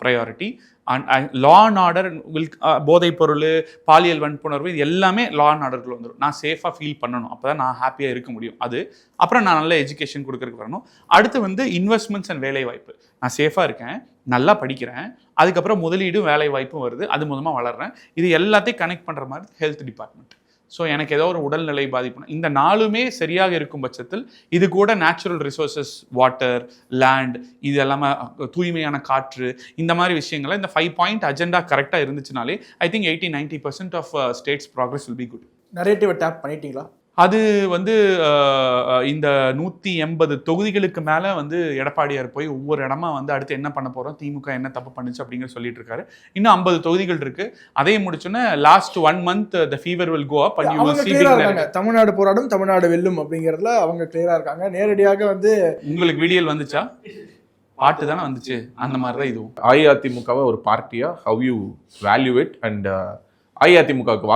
priority. And law and order will, போதைப் பொருள், பாலியல் வன்புணர்வு, இது எல்லாமே லா அண்ட் ஆர்டர்கள் வந்துடும். நான் சேஃபாக ஃபீல் பண்ணணும், அப்போ தான் நான் ஹாப்பியாக இருக்க முடியும். அது அப்புறம் நான் நல்ல எஜுகேஷன் கொடுக்கறதுக்கு வரணும். அடுத்து வந்து இன்வெஸ்ட்மெண்ட்ஸ் அண்ட் வேலை வாய்ப்பு. நான் சேஃபாக இருக்கேன், நல்லா படிக்கிறேன், அதுக்கப்புறம் முதலீடும் வேலை வாய்ப்பும் வருது, அது மூலமாக வளர்றேன். இது எல்லாத்தையும் கனெக்ட் பண்ணுற மாதிரி ஹெல்த் டிபார்ட்மெண்ட். ஸோ எனக்கு ஏதோ ஒரு உடல்நிலை பாதிப்புனா இந்த 4மே சரியாக இருக்கும் பட்சத்தில் இது கூட நேச்சுரல் ரிசோர்ஸஸ், வாட்டர், லேண்ட், இது எல்லாமே தூய்மையான காற்று, இந்த மாதிரி விஷயங்களை இந்த 5 பாயிண்ட் அஜெண்டா கரெக்டாக இருந்துச்சுனாலே I think 80-90% of states progress will be good. நரேட்டிவை டேப் பண்ணிட்டீங்களா? அது வந்து இந்த 180 தொகுதிகளுக்கு மேலே வந்து எடப்பாடியார் போய் ஒவ்வொரு இடமா வந்து அடுத்து என்ன பண்ண போகிறோம், திமுக என்ன தப்பு பண்ணுச்சு அப்படிங்கிற சொல்லிட்டு இருக்காரு. இன்னும் 50 தொகுதிகள் இருக்கு. அதே முடிச்சோன்னே last 1 month the fever will go up and you will see Tamil Nadu போராடும், தமிழ்நாடு வெல்லும் அப்படிங்கிறதுல அவங்க கிளியரா இருக்காங்க. நேரடியாக வந்து உங்களுக்கு வீடியோ வந்துச்சா? பாட்டு தானே வந்துச்சு, அந்த மாதிரி தான் இதுவும். அஇஅதிமுகவை ஒரு பார்ட்டியா how you value it and அஇஅதிமுகவுக்கு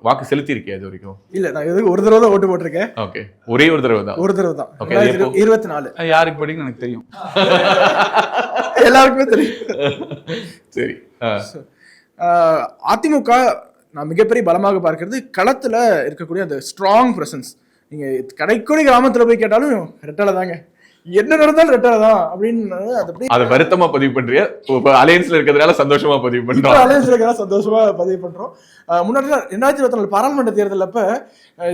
வாக்கு செலுத்தியிருக்கேன் இது வரைக்கும்? இல்ல, நான் எதுக்கு ஒரு தடவை தான் ஓட்டு போட்டிருக்கேன். ஓகே, ஒரே ஒரு தடவை தான். ஒரு தடவை தான். 24. யாருக்கு படிக்கணும் எனக்கு தெரியும், எல்லாருக்குமே தெரியும். சரி, அதிமுக நான் மிகப்பெரிய பலமாக பார்க்கிறது களத்துல இருக்கக்கூடிய அந்த ஸ்ட்ராங் பிரசன்ஸ். நீங்க கடைக்கோடி கிராமத்துல போய் கேட்டாலும் ரெட்டலை தாங்க, என்ன நடந்தாலும் ரெட்டலை தான் அப்படின்னு அதை வருத்தமா பதிவு பண்றியா? அலையன்ஸ்ல இருக்கிறதுனால சந்தோஷமா பதிவு பண்றோம். அலையன்ஸ்ல இருக்கிறதா சந்தோஷமா பதிவு பண்றோம். முன்னாடி 2024 பாராளுமன்ற தேர்தல் அப்ப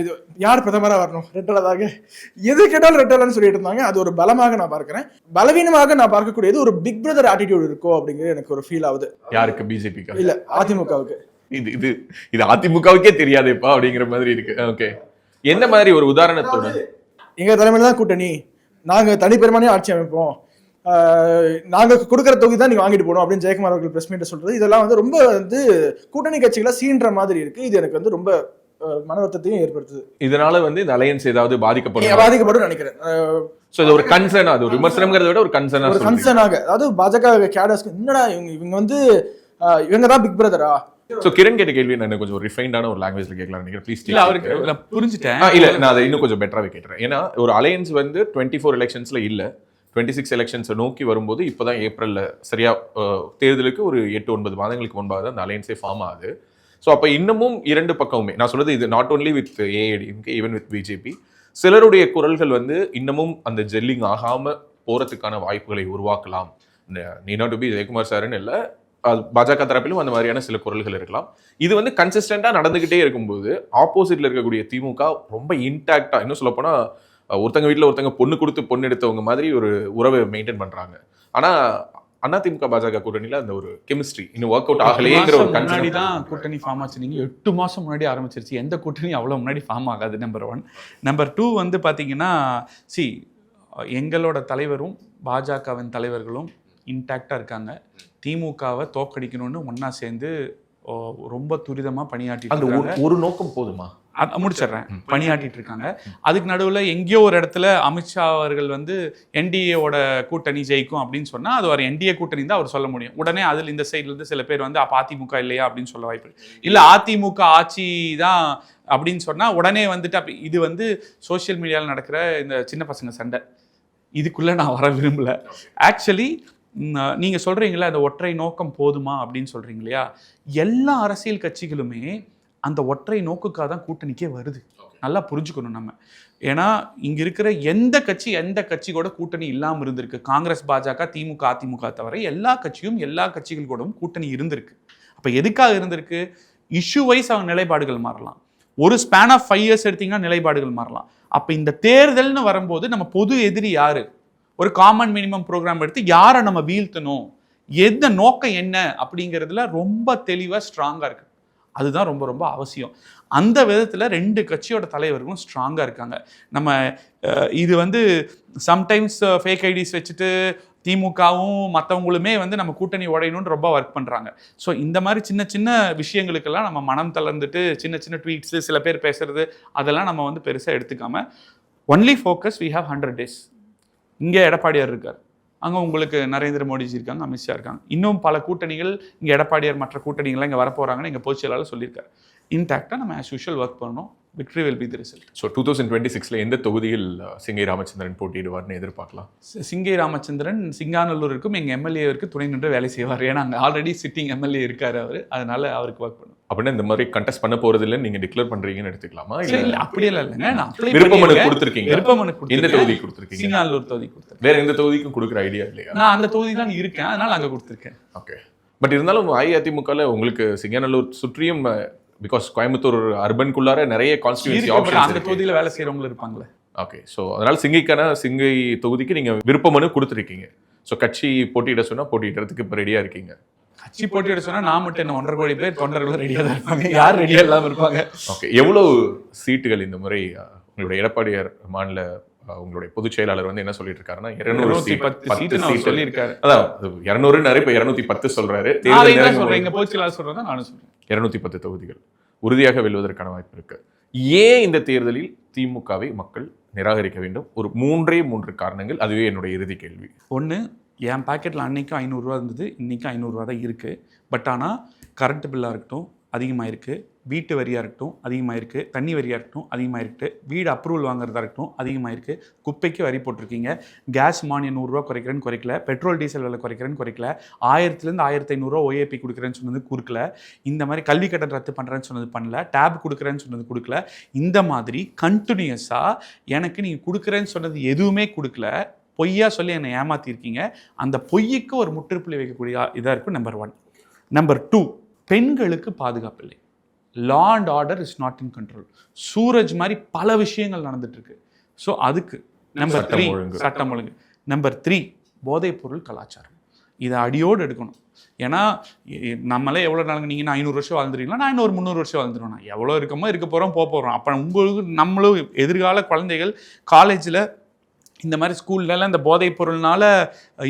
இது யார் பிரதமரா வரணும், ரெட்டலை தாங்க, எது கேட்டாலும் ரெட்டலைன்னு சொல்லிட்டு இருந்தாங்க. அது ஒரு பலமாக நான் பார்க்கிறேன். பலவீனமாக நான் பார்க்கக்கூடியது ஒரு பிக் பிரதர் ஆட்டிடியூட் இருக்கோ அப்படிங்கிறது எனக்கு ஒரு ஃபீல் ஆகுது. யாருக்கு? பிஜேபிக்கு இல்ல, அதிமுகவுக்கு. இது அதிமுகவுக்கே தெரியாதேப்பா அப்படிங்கிற மாதிரி இருக்கு. ஓகே, எந்த மாதிரி ஒரு உதாரணத்தோட? எங்க தலைமையில தான் கூட்டணி, நாங்க தனிப்பெருமானே ஆட்சி அமைப்போம், நாங்க கொடுக்குற தொகுதி தான் நீங்க வாங்கிட்டு போகணும் அப்படின்னு ஜெயக்குமார் அவர்கள் பிரஸ் மீட் சொல்றது, இதெல்லாம் வந்து ரொம்ப வந்து கூட்டணி கட்சிகளை சீன்ற மாதிரி இருக்கு. இது எனக்கு வந்து ரொம்ப மன வருத்தத்தையும் ஏற்படுத்துது. இதனால வந்து இந்த அலையன்ஸ் ஏதாவது பாதிக்கப்படும் நினைக்கிறேன். சோ இது ஒரு கன்சர்ன், அது ஒரு விமர்சனம்ங்கிறத விட ஒரு கன்சர்னாக, அதாவது பாஜக கேடர்ஸ்க்கு என்னடா இவங்க வந்து இவங்க தான் பிக் பிரதரா. சோ கிரண் கேட்ட கேள்வி நான் கொஞ்சம் ரிஃபைண்டான ஒரு லாங்குவேஜ்ல கேட்கலாம் நினைக்கிறேன். ப்ளீஸ். இல்ல, அவருக்கு புரிஞ்சுட்டேன். இல்ல, நான் அதை இன்னும் கொஞ்சம் பெட்டராவே கேட்கிறேன். ஏன்னா ஒரு அலையன்ஸ் வந்து 24 எலெக்ஷன்ஸ்ல இல்ல, 26 எலெக்ஷன்ஸை நோக்கி வரும்போது இப்போதான் ஏப்ரல்ல சரியா தேர்தலுக்கு ஒரு 8-9 மாதங்களுக்கு முன்பாக தான் அந்த அலையன்ஸே ஃபார்ம் ஆகுது. ஸோ அப்போ இன்னமும் 2 பக்கமுமே நான் சொல்றது இது not only with AIADMK, even with BJP, சிலருடைய குரல்கள் வந்து இன்னமும் அந்த ஜெல்லிங் ஆகாம போறதுக்கான வாய்ப்புகளை உருவாக்கலாம் நீனா டு பி ஜெயக்குமார் சாருன்னு இல்லை, பாஜக தரப்பிலும் அந்த மாதிரியான சில குரல்கள் இருக்கலாம். இது வந்து கன்சிஸ்டண்டா நடந்துகிட்டே இருக்கும்போது ஆப்போசிட்ல இருக்கக்கூடிய திமுக ரொம்ப இன்டாக்டா, இன்னும் சொல்ல போனா ஒருத்தங்க வீட்டுல ஒருத்தங்க பொண்ணு கொடுத்து பொண்ணு எடுத்தவங்க மாதிரி ஒரு உறவை மெயின்டைன் பண்றாங்க. ஆனா அதிமுக பாஜக கூட்டணியில அந்த ஒரு கெமிஸ்ட்ரி இன்னும் ஒர்க் அவுட் ஆகலையேங்கிற ஒரு முன்னாடி தான் கூட்டணி ஃபார்ம் ஆச்சு. நீங்க 8 மாசம் முன்னாடி ஆரம்பிச்சிருச்சு. எந்த கூட்டணி அவ்வளவு முன்னாடி ஃபார்ம் ஆகாது. நம்பர் 1. நம்பர் 2 வந்து பாத்தீங்கன்னா, எங்களோட தலைவரும் பாஜகவின் தலைவர்களும் இன்டாக்டா இருக்காங்க. திமுகவை தோக்கடிக்கணும்னு ஒன்னா சேர்ந்து ரொம்ப துரிதமா பணியாற்றிட்டு ஒரு நோக்கம் போதுமா? முடிச்சிடுறேன். பணியாற்றிட்டு இருக்காங்க. அதுக்கு நடுவில் எங்கேயோ ஒரு இடத்துல அமித்ஷா அவர்கள் வந்து என்டிஏவோட கூட்டணி ஜெயிக்கும் அப்படின்னு சொன்னா அது ஒரு என்டிஏ கூட்டணி தான் அவர் சொல்ல முடியும். உடனே அதில் இந்த சைட்ல இருந்து சில பேர் வந்து அப்ப அதிமுக இல்லையா அப்படின்னு சொல்ல வாய்ப்பு இல்ல. அதிமுக ஆட்சி தான் அப்படின்னு சொன்னா உடனே வந்துட்டு இது வந்து சோசியல் மீடியாவில் நடக்கிற இந்த சின்ன பசங்க சண்டை. இதுக்குள்ள நான் வர விரும்பல. ஆக்சுவலி நீங்க சொல்றீங்களா அந்த ஒற்றை நோக்கம் போதுமா அப்படின்னு சொல்றீங்க இல்லையா, எல்லா அரசியல் கட்சிகளுமே அந்த ஒற்றை நோக்குக்காக தான் கூட்டணிக்கே வருது. நல்லா புரிஞ்சுக்கணும் நம்ம. ஏன்னா இங்க இருக்கிற எந்த கட்சி கூட கூட்டணி இல்லாமல் இருந்திருக்கு. காங்கிரஸ், பாஜக, திமுக, அதிமுக தவிர எல்லா கட்சிகள் கூடவும் கூட்டணி இருந்திருக்கு. அப்ப எதுக்காக இருந்திருக்கு? இஷ்யூ வைஸ் அவங்க நிலைப்பாடுகள் மாறலாம். ஒரு ஸ்பேன் ஆஃப் 5 years எடுத்தீங்கன்னா நிலைப்பாடுகள் மாறலாம். அப்ப இந்த தேர்தல்னு வரும்போது நம்ம பொது எதிரி யாரு, ஒரு காமன் மினிமம் ப்ரோக்ராம் எடுத்து யாரை நம்ம வீழ்த்தணும், எந்த நோக்கம் என்ன அப்படிங்கிறதுல ரொம்ப தெளிவா ஸ்ட்ராங்கா இருக்கு. அதுதான் ரொம்ப ரொம்ப அவசியம். அந்த விதத்தில் 2 கட்சியோட தலைவர்களும் ஸ்ட்ராங்காக இருக்காங்க. நம்ம இது வந்து சம்டைம்ஸ் ஃபேக் ஐடிஸ் வச்சுட்டு திமுகவும் மற்றவங்களுமே வந்து நம்ம கூட்டணி உடையணும்னு ரொம்ப ஒர்க் பண்ணுறாங்க. ஸோ இந்த மாதிரி சின்ன சின்ன விஷயங்களுக்கெல்லாம் நம்ம மனம் தளர்ந்துட்டு சின்ன சின்ன ட்வீட்ஸு சில பேர் பேசுறது அதெல்லாம் நம்ம வந்து பெருசாக எடுத்துக்காம only focus we have 100 days. இங்கே எடப்பாடியார் இருக்கார், அங்கே உங்களுக்கு நரேந்திர மோடிஜி இருக்காங்க, அமித்ஷா இருக்காங்க, இன்னும் பல கூட்டணிகள் இங்கே எடப்பாடியார் மற்ற கூட்டணிகள்லாம் இங்கே வரப்போகிறாங்கன்னு எங்கள் பொதுச் செயலாளர் சொல்லியிருக்காரு. இன்டாக்டாக நம்ம ஆஸ் யூஷுவல் ஒர்க் பண்ணணும். Victory will be the result. So 2026 எந்த தொகுதியில் சிங்கை ராமச்சந்திரன் போட்டியிடுவார்னு எதிர்பார்க்கலாம்? சிங்கை ராமச்சந்திரன் சிங்காநல்லூருக்கும் எங்கள் எம்எல்ஏவிற்கு துணை நின்று வேலை செய்வார். ஏன்னா அங்கே ஆல்ரெடி சிட்டிங் எம்எல்ஏ இருக்கார் அவர், அதனால அவருக்கு ஒர்க் பண்ணும். அப்படின்னா இந்த மாதிரி கண்டெஸ்ட் பண்ண போறது இல்லைன்னு நீங்க டிக்ளேர் பண்றீங்கன்னு எடுத்துக்கலாமா? இல்லை அப்படியெல்லாம் இல்லைங்க. நான் விருப்பமனு கொடுத்துருக்கீங்க. விருப்பமனு எந்த தொகுதி கொடுத்துருக்கீங்க? சிங்காநல்லூர் தொகுதி கொடுத்துருக்கேன். வேற எந்த தொகுதிக்கும் கொடுக்குற ஐடியா இல்லையா? நான் அந்த தொகுதி தான் இருக்கேன், அதனால அங்கே கொடுத்துருக்கேன். ஓகே. பட் இருந்தாலும் அஇஅதிமுகவில் உங்களுக்கு சிங்காநல்லூர் சுற்றியும், பிகாஸ் கோயம்புத்தூர் அர்பனுக்குள்ளார நிறைய கான்ஸ்டிட்யூன்சி ஆப்ஷன்ஸ் அந்த தொகுதியில் வேலை செய்கிறவங்க இருப்பாங்களே. ஓகே. ஸோ அதனால சிங்கை தொகுதிக்கு நீங்க விருப்பமனு கொடுத்துருக்கீங்க. ஸோ கட்சி போட்டியிட சொன்னா போட்டியிடுறதுக்கு இப்போ ரெடியா இருக்கீங்க? கட்சி போட்டியிட சொன்னா நான் மட்டும் என்ன 1.5 கோடி பேர் தொண்டர்களும் ரெடியா தான் இருப்பாங்க. யார் ரெடியா இல்லாமல் இருப்பாங்க? ஓகே. எவ்வளவு சீட்டுகள் இந்த முறை உங்களுடைய எடப்பாடியார் மாநில உங்களுடைய பொதுச் செயலாளர் வந்து என்ன சொல்லிட்டு இருக்காருன்னா 210 சீட்டு சொல்லியிருக்காரு. அதான் 200 நிறைய, இப்போ 210 சொல்றாரு. சொல்றேன் பொதுச் செயலாளர் சொல்றதா நானும் சொல்றேன். 210 தொகுதிகள் உறுதியாக வெல்வதற்கான வாய்ப்பு இருக்கு. ஏன் இந்த தேர்தலில் திமுகவை மக்கள் நிராகரிக்க வேண்டும்? ஒரு 3 காரணங்கள், அதுவே என்னுடைய இறுதி கேள்வி. ஒன்று, என் பாக்கெட்டில் அன்னைக்கும் 500 ரூபா இருந்தது, இன்றைக்கும் 500 ரூபா தான் இருக்குது. பட் ஆனால் கரண்ட் பில்லாக இருக்கட்டும் அதிகமாக இருக்குது, வீட்டு வரியாக இருக்கட்டும் அதிகமாக இருக்குது, தண்ணி வரியாக இருக்கட்டும் அதிகமாக இருக்குது, வீடு அப்ரூவல் வாங்குறதா இருக்கட்டும் அதிகமாக இருக்குது, குப்பைக்கு வரி போட்டிருக்கீங்க, கேஸ் மானியம் 100 ரூபா குறைக்கிறேன்னு குறைக்கல, பெட்ரோல் டீசல் விலை குறைக்கிறேன்னு குறைக்கல, 1000 1500 ரூபா OAP கொடுக்குறேன்னு சொன்னது கொடுக்கல, இந்த மாதிரி கல்வி கட்டணம் ரத்து பண்ணுறேன்னு சொன்னது பண்ணல, டேப் கொடுக்குறேன்னு சொன்னது கொடுக்கல. இந்த மாதிரி கண்டினியூஸாக எனக்கு நீங்கள் கொடுக்குறேன்னு சொன்னது எதுவுமே கொடுக்கல, பொய்யா சொல்லி என்னை ஏமாற்றிருக்கீங்க. அந்த பொய்யுக்கு ஒரு முற்றுப்புள்ளி வைக்கக்கூடிய இதாக இருக்கும். நம்பர் 1. நம்பர் 2, பெண்களுக்கு பாதுகாப்பு இல்லை. Law and order is not in control. Suraj மாதிரி பல விஷயங்கள் நடந்துட்டு இருக்கு. ஸோ அதுக்கு நம்பர் 3 சட்டம் ஒழுங்கு. நம்பர் 3 போதைப் பொருள் கலாச்சாரம். இதை அடியோடு எடுக்கணும். ஏன்னா நம்மளே எவ்வளோ நாளுங்க, நீங்கள் 500 வருஷம் வாழ்ந்துருக்கீங்களா, நான் இன்னொரு 300 வருஷம் வாழ்ந்துருவேன். எவ்வளோ இருக்கமோ இருக்க போகிறோம் போக போகிறோம். அப்போ உங்களுக்கு நம்மளும் எதிர்கால குழந்தைகள் காலேஜில் இந்த மாதிரி ஸ்கூல்லலாம் இந்த போதைப் பொருள்னால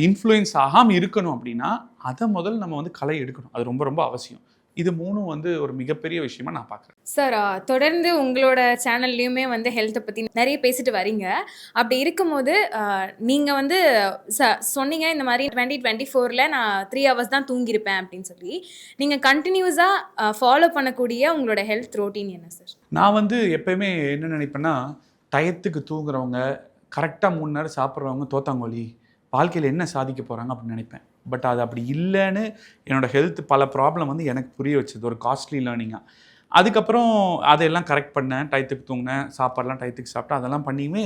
இன்ஃப்ளூயன்ஸ் ஆகாமல் இருக்கணும் அப்படின்னா அதை முதல்ல நம்ம வந்து களை எடுக்கணும். அது ரொம்ப ரொம்ப அவசியம். இது 3 வந்து ஒரு மிகப்பெரிய விஷயமா நான் பார்க்குறேன். சார், தொடர்ந்து உங்களோட சேனல்லையுமே வந்து ஹெல்த்தை பற்றி நிறைய பேசிட்டு வரீங்க. அப்படி இருக்கும்போது நீங்கள் வந்து சொன்னீங்க இந்த மாதிரி 2024 நான் 3 hours தான் தூங்கியிருப்பேன் அப்படின்னு சொல்லி. நீங்கள் கண்டினியூஸாக ஃபாலோ பண்ணக்கூடிய உங்களோட ஹெல்த் ரொட்டீன் என்ன சார்? நான் வந்து எப்பயுமே என்ன நினைப்பேன்னா, டயத்துக்கு தூங்குறவங்க, கரெக்டாக 3 நேரம் சாப்பிட்றவங்க தோத்தாங்கோலி, வாழ்க்கையில் என்ன சாதிக்க போகிறாங்க அப்படின்னு நினைப்பேன். பட் அது அப்படி இல்லைன்னு என்னோடய ஹெல்த் பல ப்ராப்ளம் வந்து எனக்கு புரிய வச்சது ஒரு காஸ்ட்லி லேர்னிங்காக. அதுக்கப்புறம் அதையெல்லாம் கரெக்ட் பண்ணேன். டயத்துக்கு தூங்கினேன், சாப்பாடெலாம் டயத்துக்கு சாப்பிட்டேன், அதெல்லாம் பண்ணியுமே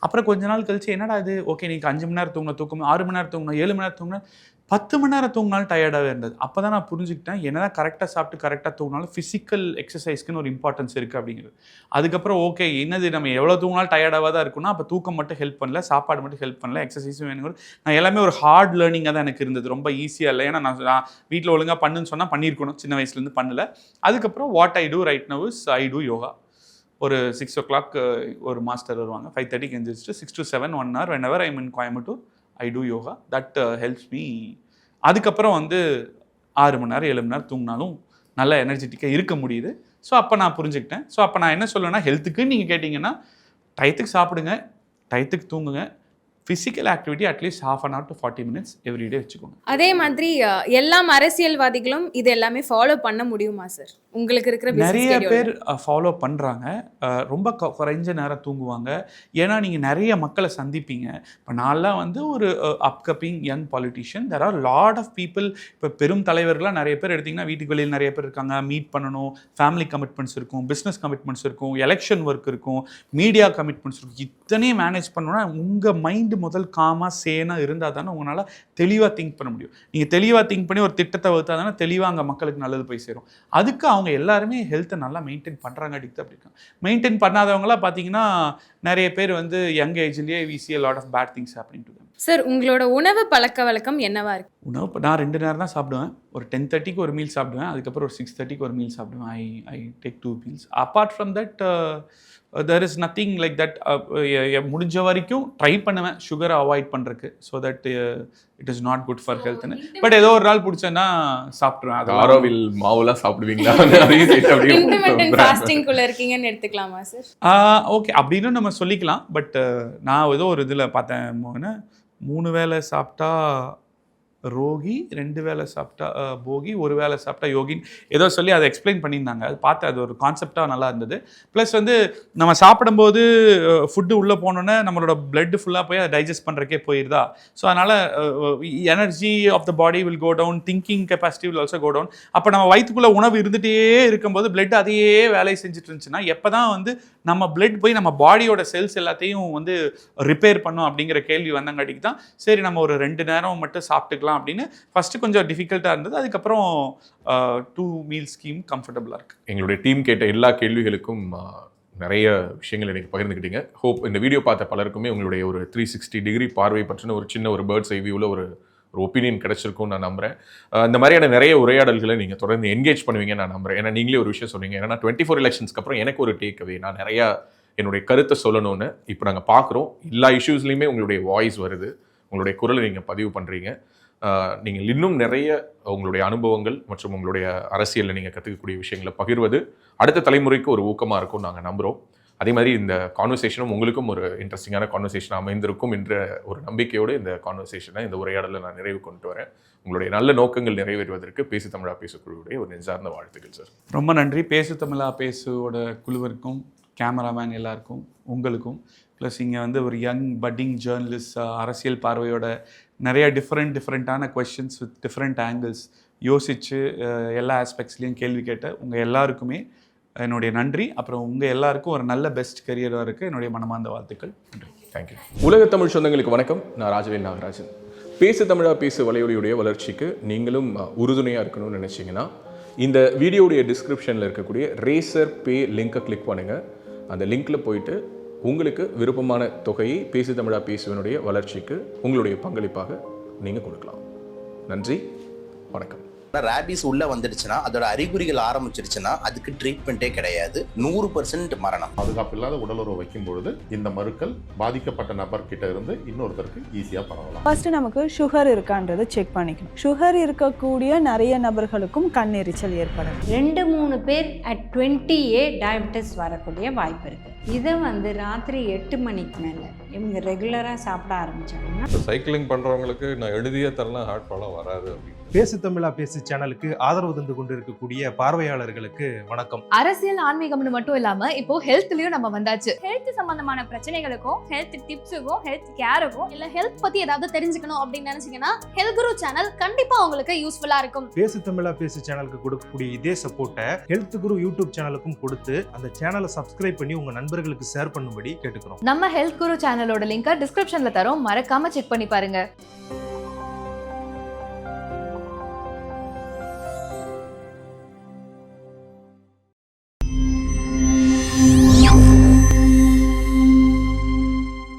அப்புறம் கொஞ்ச நாள் கழிச்சு என்னடா இது, ஓகே நீங்கள் 5 மணி நேரம் தூங்கின தூக்கம், 6 மணி நேரம் தூங்கினோம், 7 மணி நேரம் தூங்கினேன், 10 மணி நேரம் தூங்கினாலும் டயர்டாகவே இருந்தது. அப்போ தான் நான் புரிஞ்சுக்கிட்டேன், என்னதான் கரெக்டாக சாப்பிட்டு கரெக்டாக தூங்கினாலும் ஃபிசிக்கல் எக்ஸசைஸ்க்குன்னு ஒரு இம்பார்ட்டன்ஸ் இருக்குது அப்படிங்கிறது. அதுக்கப்புறம் ஓகே, என்னது நம்ம எவ்வளோ தூங்கினாலும் டயர்டாக தான் இருக்குன்னா, அப்போ தூக்கம் மட்டும் ஹெல்ப் பண்ணல, சாப்பாடு மட்டும் ஹெல்ப் பண்ணல, எக்ஸசைஸும் வேணும். நான் எல்லாமே ஒரு ஹார்ட் லேர்னிங்காக தான் எனக்கு இருந்தது, ரொம்ப ஈஸியாக இல்லை. ஏன்னா நான் வீட்டில் ஒழுங்காக பண்ணுன்னு சொன்னால் பண்ணியிருக்கணும், சின்ன வயசுலேருந்து பண்ணல. அதுக்கப்புறம் what I do right now is I do yoga. ஒரு 6 o'clock ஒரு மாஸ்டர் வருவாங்க, 5:30 எழுந்திரிச்சிட்டு 6 to 7 1 hour whenever I'm in Coimbatore I do yoga. That helps me. அதுக்கப்புறம் வந்து 6 மணி நேரம் 7 மணி நேரம் தூங்கினாலும் நல்ல எனர்ஜெட்டிக்காக இருக்க முடியுது. ஸோ அப்போ நான் புரிஞ்சுக்கிட்டேன். ஸோ அப்போ நான் என்ன சொல்லுவேன்னா, ஹெல்த்துக்குன்னு நீங்கள் கேட்டிங்கன்னா டயத்துக்கு சாப்பிடுங்க, டயத்துக்கு தூங்குங்க, physical activity at least 1/2 hour to 40 minutes everyday வச்சுக்கோங்க. அதே மாதிரி எல்லா அரசியல்வாதிகளும் இது எல்லாமே ஃபாலோ பண்ண முடியுமா சார்? உங்களுக்கு இருக்கிற நிறைய பேர் ஃபாலோ பண்ணுறாங்க. ரொம்ப குறைஞ்ச நேரம் தூங்குவாங்க. ஏன்னா நீங்கள் நிறைய மக்களை சந்திப்பீங்க. இப்போ நான்லாம் வந்து ஒரு upcoming young politician. There are lot of people. இப்போ பெரும் தலைவர்களாக நிறைய பேர் எடுத்திங்கன்னா வீட்டுக்கு வெளியில் நிறைய பேர் இருக்காங்க. மீட் பண்ணணும், ஃபேமிலி கமிட்மெண்ட்ஸ் இருக்கும், பிஸ்னஸ் கமிட்மெண்ட்ஸ் இருக்கும், எலெக்ஷன் ஒர்க் இருக்கும், மீடியா கமிட்மெண்ட்ஸ் இருக்கும். இத்தனையும் மேனேஜ் பண்ணணும்னா உங்கள் மைண்டு முதல் காமாக சேனாக இருந்தால் தானே உங்களால் தெளிவாக திங்க் பண்ண முடியும். நீங்கள் தெளிவாக திங்க் பண்ணி ஒரு திட்டத்தை வகுத்தா தானே தெளிவாக அங்கே மக்களுக்கு நல்லது போய் சேரும். அதுக்கு அவங்க எல்லாருமே ஹெல்த்தை நல்லா மெயின்டைன் பண்ணுறாங்க. அடிக்ட் அப்படி இருக்காங்க. மெயின்டைன் பண்ணாதவங்களாம் பார்த்தீங்கன்னா நிறைய பேர் வந்து young ஏஜ்லேயே we see a lot of bad things happening to them. Sir, உங்களோட உணவு பழக்க வழக்கம் என்னவா இருக்கு? உணவு நான் 2 நேரம் தான் சாப்பிடுவேன். ஒரு 10:30 ஒரு மீல் சாப்பிடுவேன், அதுக்கப்புறம் ஒரு 6:30 ஒரு மீல் சாப்பிடுவேன். I take 2 meals. Apart from that there is nothing like that. முடிஞ்ச வரைக்கும் ட்ரை பண்ணுவேன் சுகரை அவாய்ட் பண்ணுறதுக்கு. So that it is not good for ஹெல்த்னு. பட் ஏதோ ஒரு நாள் பிடிச்சேன்னா சாப்பிட்ருவேன். அது ஆரோவில் மாவுலாம் சாப்பிடுவீங்களா? இன்டர்மிட்டன்ட் ஃபாஸ்டிங்குள்ள இருக்கீங்கன்னு எடுத்துக்கலாமா சார்? ஓகே, அப்படின்னு நம்ம சொல்லிக்கலாம். பட் நான் ஏதோ ஒரு இதில் பார்த்தேன், 3 வேளை சாப்பிட்டா ரோகி, 2 வேளை சாப்பிட்டா போகி, 1 வேளை சாப்பிட்டா யோகின்னு ஏதோ சொல்லி அதை எக்ஸ்பிளைன் பண்ணியிருந்தாங்க. அது பார்த்தேன், அது ஒரு கான்செப்டாக நல்லா இருந்தது. ப்ளஸ் வந்து நம்ம சாப்பிடும்போது ஃபுட்டு உள்ளே போனோன்னே நம்மளோட பிளட் ஃபுல்லாக போய் அதை டைஜஸ்ட் பண்ணுறக்கே போயிருதா. ஸோ அதனால் energy of the body will go down, thinking capacity will also go down. அப்போ நம்ம வயிற்றுக்குள்ளே உணவு இருந்துகிட்டே இருக்கும்போது பிளட் அதையே வேலையை செஞ்சுட்டு இருந்துச்சுன்னா எப்போ தான் வந்து நம்ம பிளட் போய் நம்ம பாடியோட செல்ஸ் எல்லாத்தையும் வந்து ரிப்பேர் பண்ணும் அப்படிங்கிற கேள்வி வந்தங்காட்டிக்கு தான் சரி நம்ம ஒரு 2 நேரம் மட்டும் சாப்பிட்டுக்கலாம் அப்படின்னு ஃபஸ்ட்டு கொஞ்சம் டிஃபிகல்ட்டாக இருந்தது. அதுக்கப்புறம் 2 மீல் ஸ்கீம் கம்ஃபர்டபுளாக இருக்குது. எங்களுடைய டீம் கேட்ட எல்லா கேள்விகளுக்கும் நிறைய விஷயங்கள் எனக்கு பகிர்ந்துக்கிட்டீங்க. ஹோப் இந்த வீடியோ பார்த்த பலருக்குமே உங்களுடைய ஒரு 360 டிகிரி பார்வை பற்றின ஒரு சின்ன ஒரு பேர்ட்ஸ் ஐ வியூவில் ஒரு ஒப்பீனியன் கிடைச்சிருக்கும்னு நான் நம்புறேன். இந்த மாதிரியான நிறைய உரையாடல்களை நீங்கள் தொடர்ந்து என்கேஜ் பண்ணுவீங்கன்னு நான் நம்புறேன். ஏன்னா நீங்களே ஒரு விஷயம் சொன்னீங்க, ஏன்னா 24 எலெக்ஷன்ஸ்க்கு அப்புறம் எனக்கு ஒரு டேக்அவே, நான் நிறையா என்னுடைய கருத்தை சொல்லணும்னு இப்போ நாங்கள் பார்க்குறோம். எல்லா இஷ்யூஸ்லையுமே உங்களுடைய வாய்ஸ் வருது, உங்களுடைய குரலை நீங்கள் பதிவு பண்ணுறீங்க. நீங்கள் இன்னும் நிறைய உங்களுடைய அனுபவங்கள் மற்றும் உங்களுடைய அரசியலில் நீங்கள் கற்றுக்கக்கூடிய விஷயங்களை பகிர்வது அடுத்த தலைமுறைக்கு ஒரு ஊக்கமாக இருக்கும் நாங்கள் நம்புகிறோம். அதே மாதிரி இந்த கான்வர்சேஷனும் உங்களுக்கும் ஒரு இன்ட்ரெஸ்டிங்கான கான்வர்சேஷன் அமைந்திருக்கும் என்ற ஒரு நம்பிக்கையோடு இந்த கான்வர்சேஷனை, இந்த உரையாடலை நான் நிறைவு கொண்டு வரேன். உங்களுடைய நல்ல நோக்கங்கள் நிறைவேறுவதற்கு பேசு தமிழா பேசு குழுவுடைய ஒரு நெஞ்சார்ந்த வாழ்த்துக்கள் சார். ரொம்ப நன்றி. பேசு தமிழா பேசுவோட குழுவிற்கும், கேமராமேன் எல்லாருக்கும், உங்களுக்கும், ப்ளஸ் இங்கே வந்து ஒரு யங் பட்டிங் ஜேர்னலிஸ்ட், அரசியல் பார்வையோட நிறைய டிஃப்ரெண்ட்டான கொஸ்டின்ஸ் வித் டிஃப்ரெண்ட் ஆங்கிள்ஸ் யோசித்து எல்லா ஆஸ்பெக்ட்ஸ்லேயும் கேள்வி கேட்ட உங்கள் எல்லாருக்குமே என்னுடைய நன்றி. அப்புறம் உங்கள் எல்லாருக்கும் ஒரு நல்ல பெஸ்ட் கரியராக இருக்குது என்னுடைய மனமார்ந்த வாழ்த்துக்கள். நன்றி. தேங்க்யூ. உலக தமிழ் சொந்தங்களுக்கு வணக்கம். நான் ராஜவேல் நாகராஜன். பேசு தமிழா பேசு வலையொலியுடைய வளர்ச்சிக்கு நீங்களும் உறுதுணையாக இருக்கணும்னு நினச்சிங்கன்னா இந்த வீடியோடைய டிஸ்கிரிப்ஷனில் இருக்கக்கூடிய ரேசர் பே லிங்கை கிளிக் பண்ணுங்கள். அந்த லிங்க்கில் போயிட்டு உங்களுக்கு விருப்பமான தொகையை பேசு தமிழா பேசுவனுடைய வளர்ச்சிக்கு உங்களுடைய பங்களிப்பாக நீங்கள் கொடுக்கலாம். நன்றி, வணக்கம். ரேபிஸ் உள்ள வந்துடுச்சுன்னா, அதோட அறிகுறிகள் ஆரம்பிச்சிருச்சுன்னா அதுக்கு ட்ரீட்மெண்ட்டே கிடையாது. 100% மரணம். பாதுகாப்பு இல்லாத உடலுறவு வைக்கும் பொழுது இந்த மருக்கள் பாதிக்கப்பட்ட நபர் கிட்ட இருந்து இன்னொருத்தருக்கு ஈஸியா பரவலாம். ஃபர்ஸ்ட் நமக்கு சுகர் இருக்கான்றதை செக் பண்ணிக்கணும். சுகர் இருக்கக்கூடிய நிறைய நபர்களுக்கும் கண்ணெரிச்சல் ஏற்படும். 2-3 பேர் at 20 டயபெட்டிஸ் வரக்கூடிய வாய்ப்பு இருக்கு. இதை வந்து ராத்திரி 8 மணிக்கு மேலே இவங்க ரெகுலராக சாப்பிட ஆரம்பிச்சாங்கன்னா, சைக்கிளிங் பண்ணுறவங்களுக்கு நான் எழுதியே தரலாம், ஹார்ட் ப்ராப்ளம் வராது அப்படின்னு. பேசு தமிழா பேசு சேனலுக்கு ஆதரவு தந்து கொண்டிருக்கக்கூடிய பார்வையாளர்களுக்கு வணக்கம். அரசியல் ஆன்மீகம்னு மட்டும் இல்லாம இப்போ ஹெல்த்லயும் நம்ம வந்தாச்சு. ஹெல்த் சம்பந்தமான பிரச்சனைகளுக்கும், ஹெல்த் டிப்ஸுக்கும், ஹெல்த் கேருக்கும், இல்ல ஹெல்த் பத்தி ஏதாவது தெரிஞ்சுக்கணும் அப்படின்னு நினைச்சீங்கன்னா ஹெல்த் குரு சேனல் கண்டிப்பா உங்களுக்கு யூஸ்ஃபுல்லா இருக்கும். பேசு தமிழா பேசு சேனலுக்கு கொடுக்கக்கூடிய இதே சப்போர்ட்டை ஹெல்த் குரு யூடியூப் சேனலுக்கும் கொடுத்து அந்த சேனலை சப்ஸ்கிரைப் பண்ணி உங்க நண்பர்களுக்கு ஷேர் பண்ணும்படி கேட்டுக்கிறோம். நம்ம ஹெல்த் குரு சேனலோட லிங்கை டிஸ்கிரிப்ஷன்ல தரோம், மறக்காம செக் பண்ணி பாருங்க.